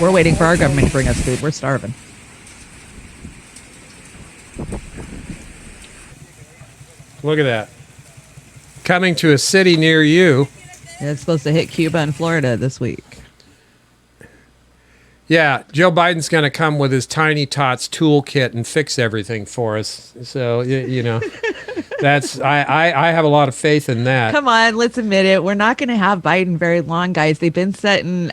We're waiting for our government to bring us food. We're starving. Look at that. Coming to a city near you. Yeah, it's supposed to hit Cuba and Florida this week. Yeah, Joe Biden's going to come with his Tiny Tots toolkit and fix everything for us. So, you know, that's I have a lot of faith in that. Come on, let's admit it. We're not going to have Biden very long, guys. They've been setting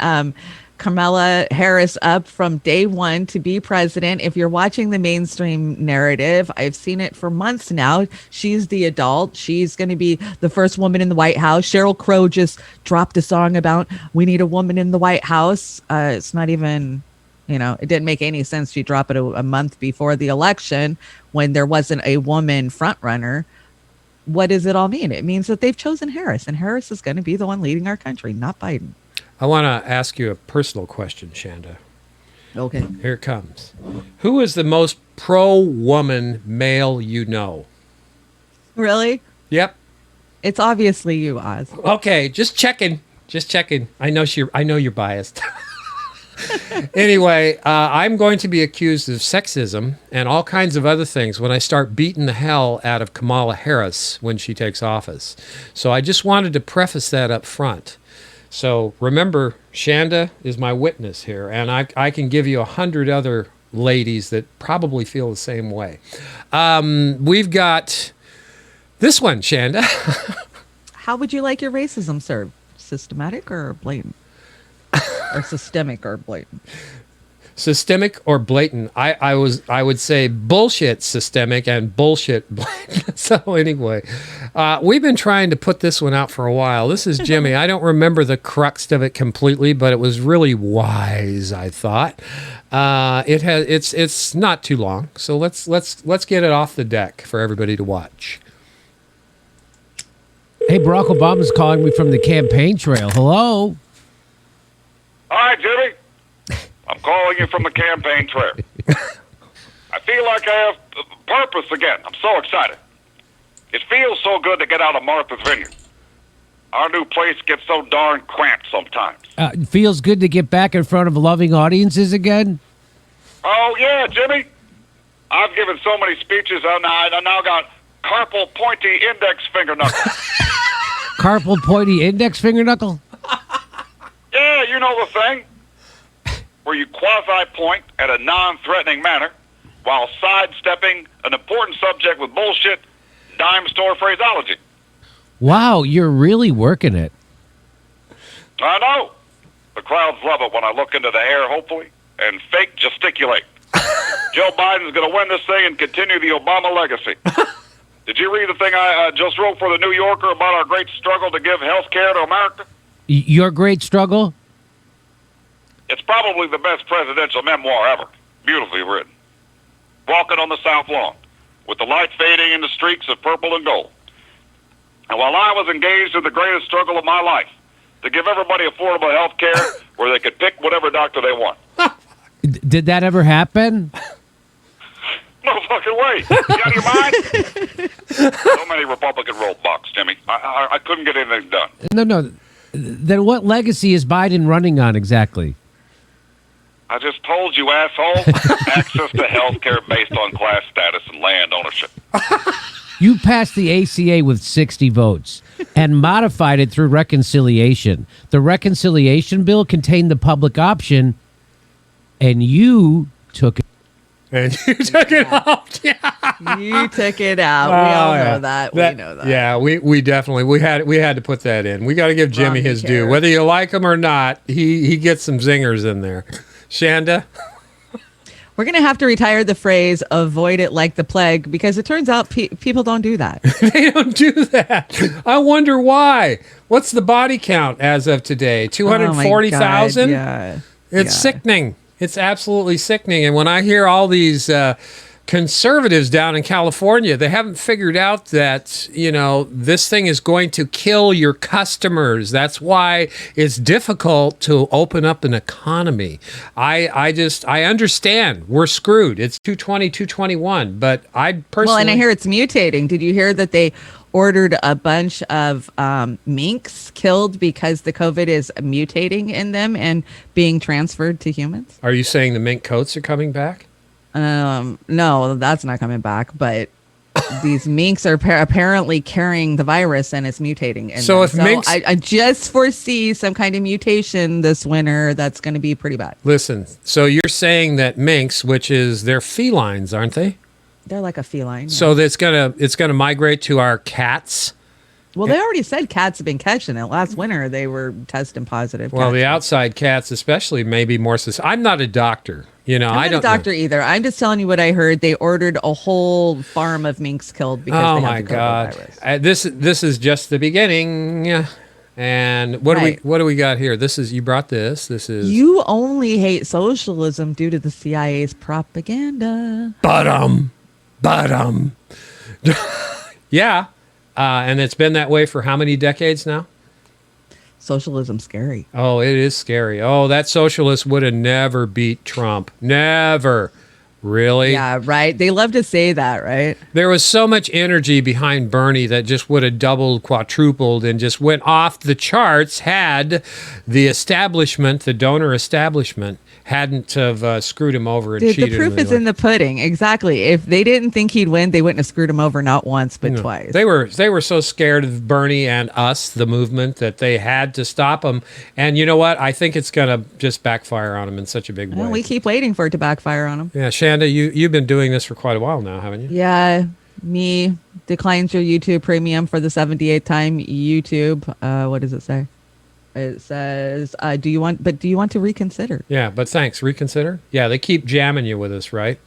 Kamala Harris up from day one to be president. If you're watching the mainstream narrative, I've seen it for months now. She's the adult. She's going to be the first woman in the White House. Sheryl Crow just dropped a song about we need a woman in the White House. It's not even, you know, it didn't make any sense. She dropped it a month before the election when there wasn't a woman front runner. What does it all mean? It means that they've chosen Harris, and Harris is going to be the one leading our country, not Biden. I want to ask you a personal question, Shanda. Okay. Here it comes. Who is the most pro-woman male you know? Really? Yep. It's obviously you, Oz. Okay, just checking. Just checking. I know you're biased. Anyway, I'm going to be accused of sexism and all kinds of other things when I start beating the hell out of Kamala Harris when she takes office. So I just wanted to preface that up front. So remember, Shanda is my witness here, and I can give you 100 other ladies that probably feel the same way. We've got this one, Shanda. How would you like your racism served? Systematic or blatant? Or systemic or blatant? Systemic or blatant? I would say bullshit systemic and bullshit blatant. So anyway, we've been trying to put this one out for a while. This is Jimmy. I don't remember the crux of it completely, but it was really wise, I thought. It's not too long, so let's get it off the deck for everybody to watch. Hey, Barack Obama's calling me from the campaign trail. Hello. Hi, Jimmy. I'm calling you from the campaign trail. I feel like I have purpose again. I'm so excited. It feels so good to get out of Martha's Vineyard. Our new place gets so darn cramped sometimes. It feels good to get back in front of loving audiences again. Oh, yeah, Jimmy. I've given so many speeches, I now got carpal pointy index finger knuckle. Carpal pointy index finger knuckle? Yeah, you know the thing. Where you quasi-point at a non-threatening manner while sidestepping an important subject with bullshit dime store phraseology. Wow, you're really working it. I know. The crowds love it when I look into the air, hopefully, and fake gesticulate. Joe Biden's going to win this thing and continue the Obama legacy. Did you read the thing I just wrote for the New Yorker about our great struggle to give health care to America? Your great struggle? It's probably the best presidential memoir ever. Beautifully written. Walking on the South Lawn, with the light fading into streaks of purple and gold. And while I was engaged in the greatest struggle of my life, to give everybody affordable health care where they could pick whatever doctor they want. Did that ever happen? No fucking way. You out of your mind? So many Republican roadblocks, Jimmy. I couldn't get anything done. No. Then what legacy is Biden running on exactly? I just told you, asshole. Access to health care based on class status and land ownership. You passed the ACA with 60 votes and modified it through reconciliation. The reconciliation bill contained the public option, and you took it. And you took it out. Yeah. You took it out. We all know that. We know that. Yeah, we definitely we had to put that in. We got to give Jimmy his due, whether you like him or not. He gets some zingers in there. Shanda, we're gonna have to retire the phrase "avoid it like the plague" because it turns out people don't do that. They don't do that. I wonder why. What's the body count as of today? 240,000. Yeah, it's sickening. It's absolutely sickening. And when I hear all these conservatives down in California, they haven't figured out that, this thing is going to kill your customers. That's why it's difficult to open up an economy. I understand we're screwed. It's 220, 221, but I personally... Well, and I hear it's mutating. Did you hear that they ordered a bunch of minks killed because the COVID is mutating in them and being transferred to humans? Are you saying the mink coats are coming back? No, that's not coming back. But these minks are apparently carrying the virus and it's mutating. In so them. if minks, I just foresee some kind of mutation this winter that's going to be pretty bad. Listen, so you're saying that minks, which is they're felines, aren't they? They're like a feline. So it's gonna migrate to our cats. Well, they already said cats have been catching it. Last winter, they were testing positive. Well, the outside cats, especially, may be more. I'm not a doctor. I'm not a doctor either. I'm just telling you what I heard. They ordered a whole farm of minks killed because they have the COVID virus. This is just the beginning. And what do we got here? You brought this. This is you only hate socialism due to the CIA's propaganda. Bottom. Yeah. And it's been that way for how many decades now? Socialism's scary. Oh, it is scary. Oh, that socialist would have never beat Trump. Never. Really? Yeah, right. They love to say that, right? There was so much energy behind Bernie that just would have doubled, quadrupled, and just went off the charts had the establishment, the donor establishment, hadn't have screwed him over and cheated him. The proof is in the pudding. Exactly. If they didn't think he'd win, they wouldn't have screwed him over not once, but twice. They were so scared of Bernie and us, the movement, that they had to stop him. And you know what? I think it's going to just backfire on him in such a big way. Well, we keep waiting for it to backfire on him. Yeah, Shanda, you've been doing this for quite a while now, haven't you? Yeah. Me declines your YouTube premium for the 78th time. YouTube. What does it say? It says, do you want to reconsider? Yeah, but thanks. Reconsider? Yeah, they keep jamming you with us, right?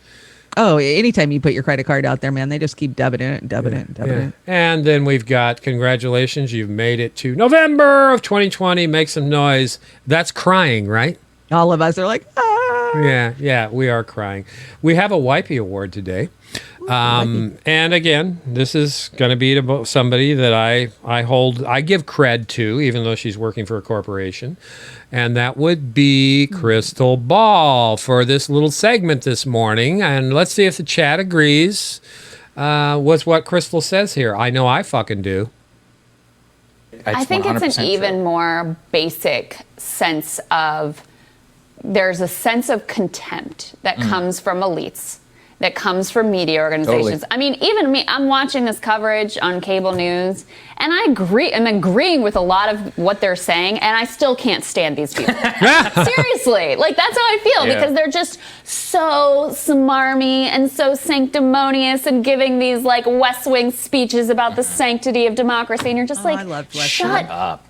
Oh, anytime you put your credit card out there, man, they just keep debiting it. And then we've got congratulations, you've made it to November of 2020. Make some noise. That's crying, right? All of us are like, ah. Yeah, we are crying. We have a Wipey Award today. And again, this is going to be to somebody that I give cred to, even though she's working for a corporation. And that would be Crystal Ball for this little segment this morning. And let's see if the chat agrees with what Crystal says here. I know I fucking do. I think it's an even more basic sense of, there's a sense of contempt that comes from elites, that comes from media organizations. Totally. I mean, even me, I'm watching this coverage on cable news, and I'm agreeing with a lot of what they're saying, and I still can't stand these people. Seriously, like that's how I feel, because they're just so smarmy and so sanctimonious and giving these like West Wing speeches about the sanctity of democracy, and you're just like, shut up.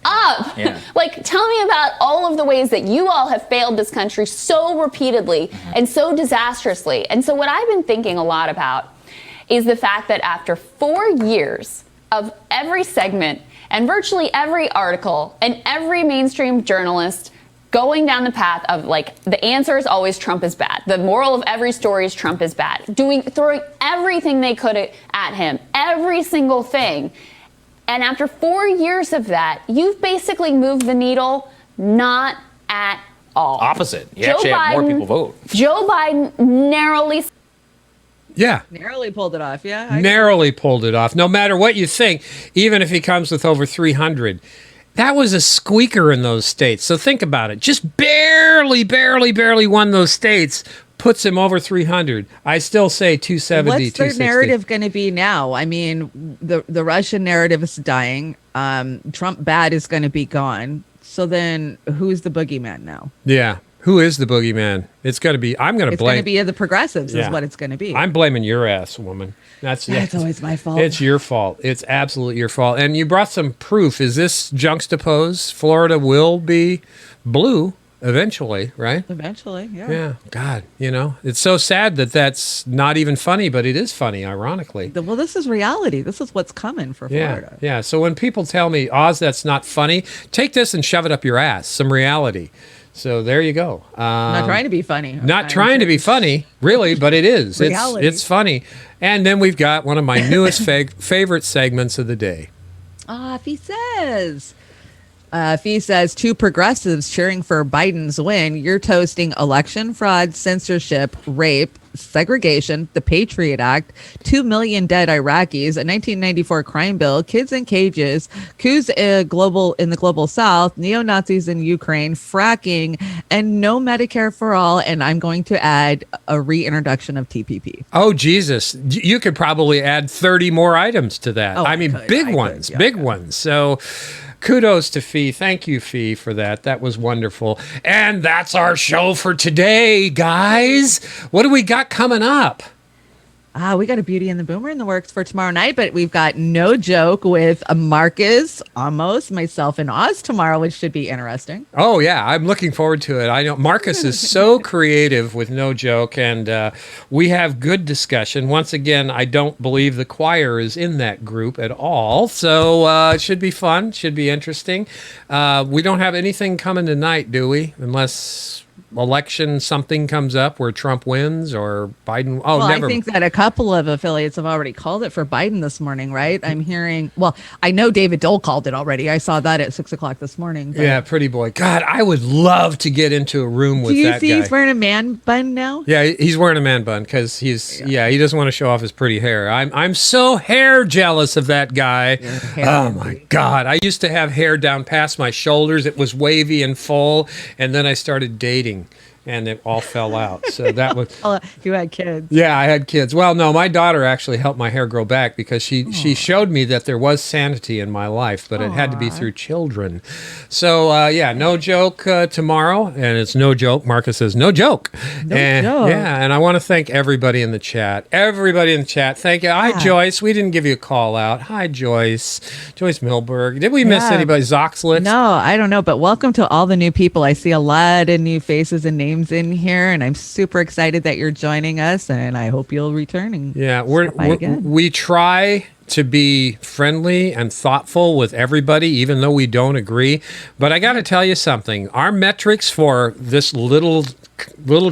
Yeah. Like, tell me about all of the ways that you all have failed this country so repeatedly and so disastrously. And so what I've been thinking a lot about is the fact that after 4 years of every segment and virtually every article and every mainstream journalist going down the path of like, the answer is always Trump is bad. The moral of every story is Trump is bad. Throwing everything they could at him, every single thing. And after 4 years of that, you've basically moved the needle not at all. Opposite. You actually have more people vote. Joe Biden narrowly pulled it off. Yeah. Narrowly pulled it off. No matter what you think, even if he comes with over 300, that was a squeaker in those states. So think about it. Just barely won those states. Puts him over 300. I still say 270, What's their 260. narrative going to be now? I mean, the Russian narrative is dying. Trump bad is going to be gone. So then who's the boogeyman now? Yeah. Who is the boogeyman? It's going to be, I'm going to blame. It's going to be the progressives is what it's going to be. I'm blaming your ass, woman. That's always my fault. It's your fault. It's absolutely your fault. And you brought some proof. Is this juxtaposed? Florida will be blue eventually, right? Eventually, yeah. Yeah. God, it's so sad that that's not even funny, but it is funny, ironically. Well, this is reality. This is what's coming for Florida. Yeah. So when people tell me, Oz, that's not funny, take this and shove it up your ass. Some reality. So there you go. Not trying to be funny. Not trying to be funny, really, but it is. It's funny. And then we've got one of my newest favorite segments of the day. Fee says. Fee says, two progressives cheering for Biden's win. You're toasting election fraud, censorship, rape, segregation, the Patriot Act, 2 million dead Iraqis, a 1994 crime bill, kids in cages, coups in the global south, neo-Nazis in Ukraine, fracking, and no Medicare for all. And I'm going to add a reintroduction of TPP. Oh, Jesus. You could probably add 30 more items to that. Big ones. So kudos to Fee. Thank you, Fee, for that. That was wonderful. And that's our show for today, guys. What do we got coming up? We got a Beauty and the Boomer in the works for tomorrow night, but we've got No Joke with Marcus, Amos, myself, and Oz tomorrow, which should be interesting. Oh, yeah. I'm looking forward to it. I know Marcus is so creative with No Joke, and we have good discussion. Once again, I don't believe the choir is in that group at all, so it should be fun, should be interesting. We don't have anything coming tonight, do we? Unless election something comes up where Trump wins or Biden. I think that a couple of affiliates have already called it for Biden this morning, right? I'm hearing, I know David Dole called it already. I saw that at 6:00 this morning. But yeah, pretty boy. God, I would love to get into a room with that guy. Do you see he's wearing a man bun now? Yeah, he's wearing a man bun because he doesn't want to show off his pretty hair. I'm so hair jealous of that guy. Oh my God. I used to have hair down past my shoulders. It was wavy and full. And then I started dating. and it all fell out. So that was. You had kids. Yeah, I had kids. Well, no, my daughter actually helped my hair grow back because she showed me that there was sanity in my life, but it had to be through children. So yeah, no joke tomorrow, and it's no joke. Marcus says no joke. No joke. Yeah, and I want to thank everybody in the chat. Everybody in the chat. Thank you. Hi, Joyce. We didn't give you a call out. Hi, Joyce. Joyce Milberg. Did we miss anybody? Zoxlitz? No, I don't know, but welcome to all the new people. I see a lot of new faces and names in here, and I'm super excited that you're joining us, and I hope you'll return. And yeah, again. we try to be friendly and thoughtful with everybody, even though we don't agree. But I got to tell you something. Our metrics for this little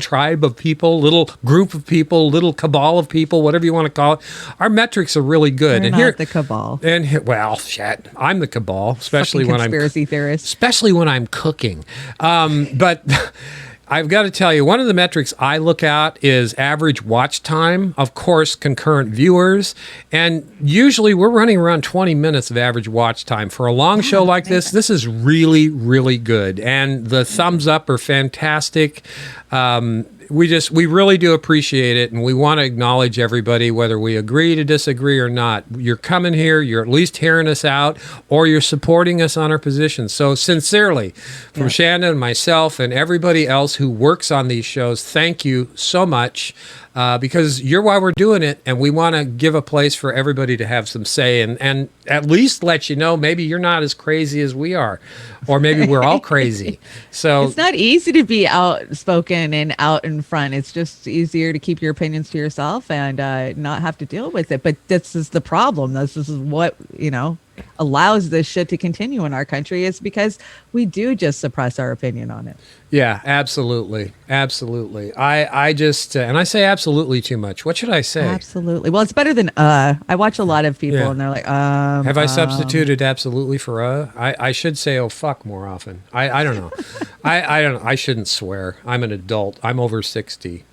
tribe of people, little group of people, little cabal of people, whatever you want to call it, our metrics are really good. You're and not here, the cabal. And well, shit, I'm the cabal, especially when conspiracy theorist. especially when I'm cooking. But I've got to tell you, one of the metrics I look at is average watch time, of course, concurrent viewers. And usually we're running around 20 minutes of average watch time. For a long show like this is really, really good. And the thumbs up are fantastic. We really do appreciate it, and we want to acknowledge everybody, whether we agree to disagree or not. You're coming here, you're at least hearing us out, or you're supporting us on our positions. So sincerely, from Shanda and myself and everybody else who works on these shows, thank you so much. Because you're why we're doing it, and we want to give a place for everybody to have some say and at least let you know maybe you're not as crazy as we are, or maybe we're all crazy. So it's not easy to be outspoken and out in front. It's just easier to keep your opinions to yourself and not have to deal with it. But this is the problem. This is what, allows this shit to continue in our country, is because we do just suppress our opinion on it. Yeah, absolutely. Absolutely. I just, and I say absolutely too much. What should I say? Absolutely. Well, it's better than I watch a lot of people and they're like, Have I substituted absolutely for I should say oh fuck more often. I don't know. I don't know. I shouldn't swear. I'm an adult. I'm over 60.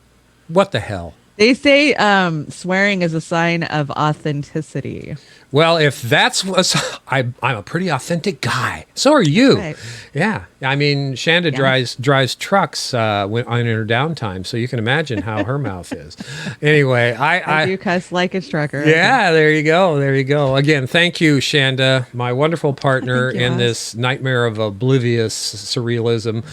What the hell? They say swearing is a sign of authenticity. Well, if that's I'm a pretty authentic guy. So are you. Right. Yeah. I mean, Shanda drives trucks on her downtime, so you can imagine how her mouth is. Anyway, I do cuss like a trucker. Yeah, there you go. There you go. Again, thank you, Shanda, my wonderful partner in this nightmare of oblivious surrealism.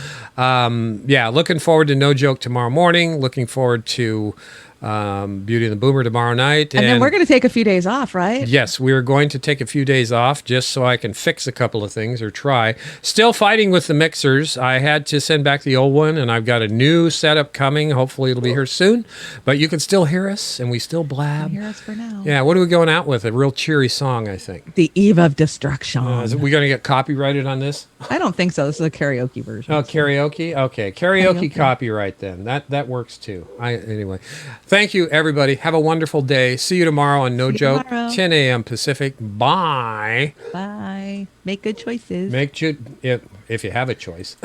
Yeah, looking forward to No Joke tomorrow morning. Looking forward to Beauty and the Boomer tomorrow night. And then we're going to take a few days off, right? Yes, we are going to take a few days off just so I can fix a couple of things or try. Still fighting with the mixers. I had to send back the old one, and I've got a new setup coming. Hopefully it'll be here soon. But you can still hear us, and we still blab. Hear us for now. Yeah, what are we going out with? A real cheery song, I think. The Eve of Destruction. Is we going to get copyrighted on this? I don't think so. This is a karaoke version. Oh, karaoke? Okay, karaoke copyright then. That works too. Anyway. Thank you, everybody. Have a wonderful day. See you tomorrow on No Joke, tomorrow. 10 a.m. Pacific. Bye. Bye. Make good choices. If you have a choice.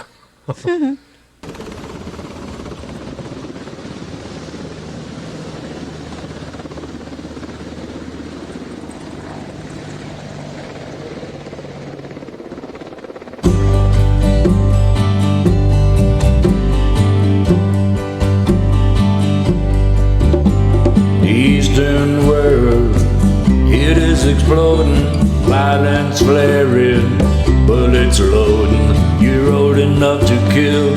Eastern world, it is exploding, violence flaring, bullets loading. You're old enough to kill,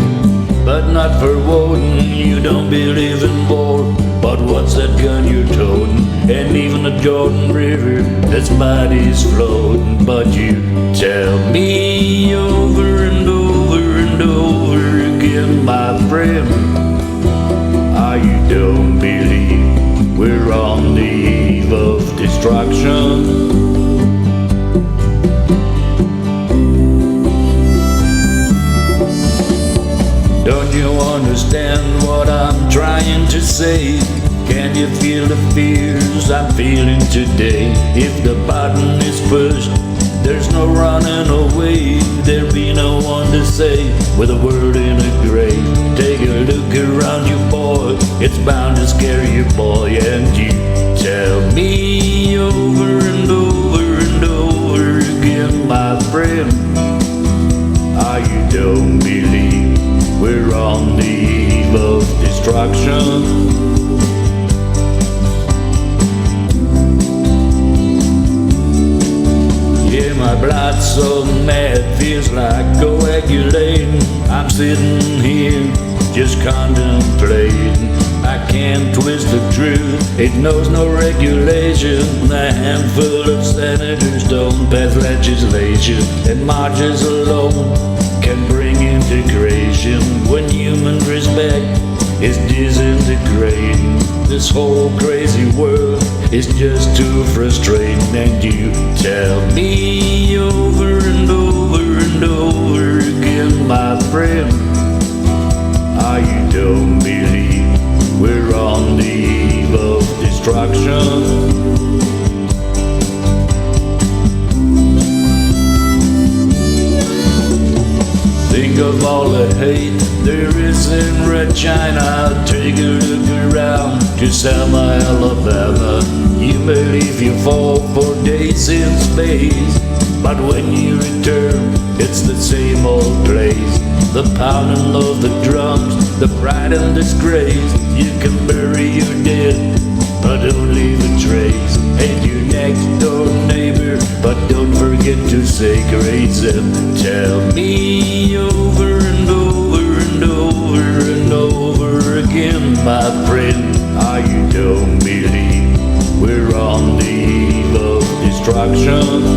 but not for Woden. You don't believe in war, but what's that gun you're toting? And even the Jordan River, that's bodies floating. But you tell me over and over and over again, my friend, how you don't believe we're on the eve of destruction. Don't you understand what I'm trying to say? Can you feel the fears I'm feeling today? If the button is pushed, there's no running away. There'll be no one to save with a word in a grave. Take a look around you, boy. It's bound to scare you, boy. And you tell me over and over and over again, my friend, how you don't believe we're on the eve so mad, feels like coagulating. I'm sitting here just contemplating. I can't twist the truth, it knows no regulation. A handful of senators don't pass legislation, and marches alone can bring integration. When human respect is disintegrating, this whole crazy world is just too frustrating. And you tell me over and over and over again, my friend, how you don't believe we're on the eve of destruction. Think of all the hate there is in Red China. Take a look around to Selma, Alabama. You may leave your fall for days in space, but when you return, it's the same old place. The pounding of the drums, the pride and disgrace. You can bury your dead, but don't leave a trace. Hate your next door neighbor, but don't forget to say grace. And tell me over and over and over and over again, my friend, how you don't believe we're on the eve of destruction.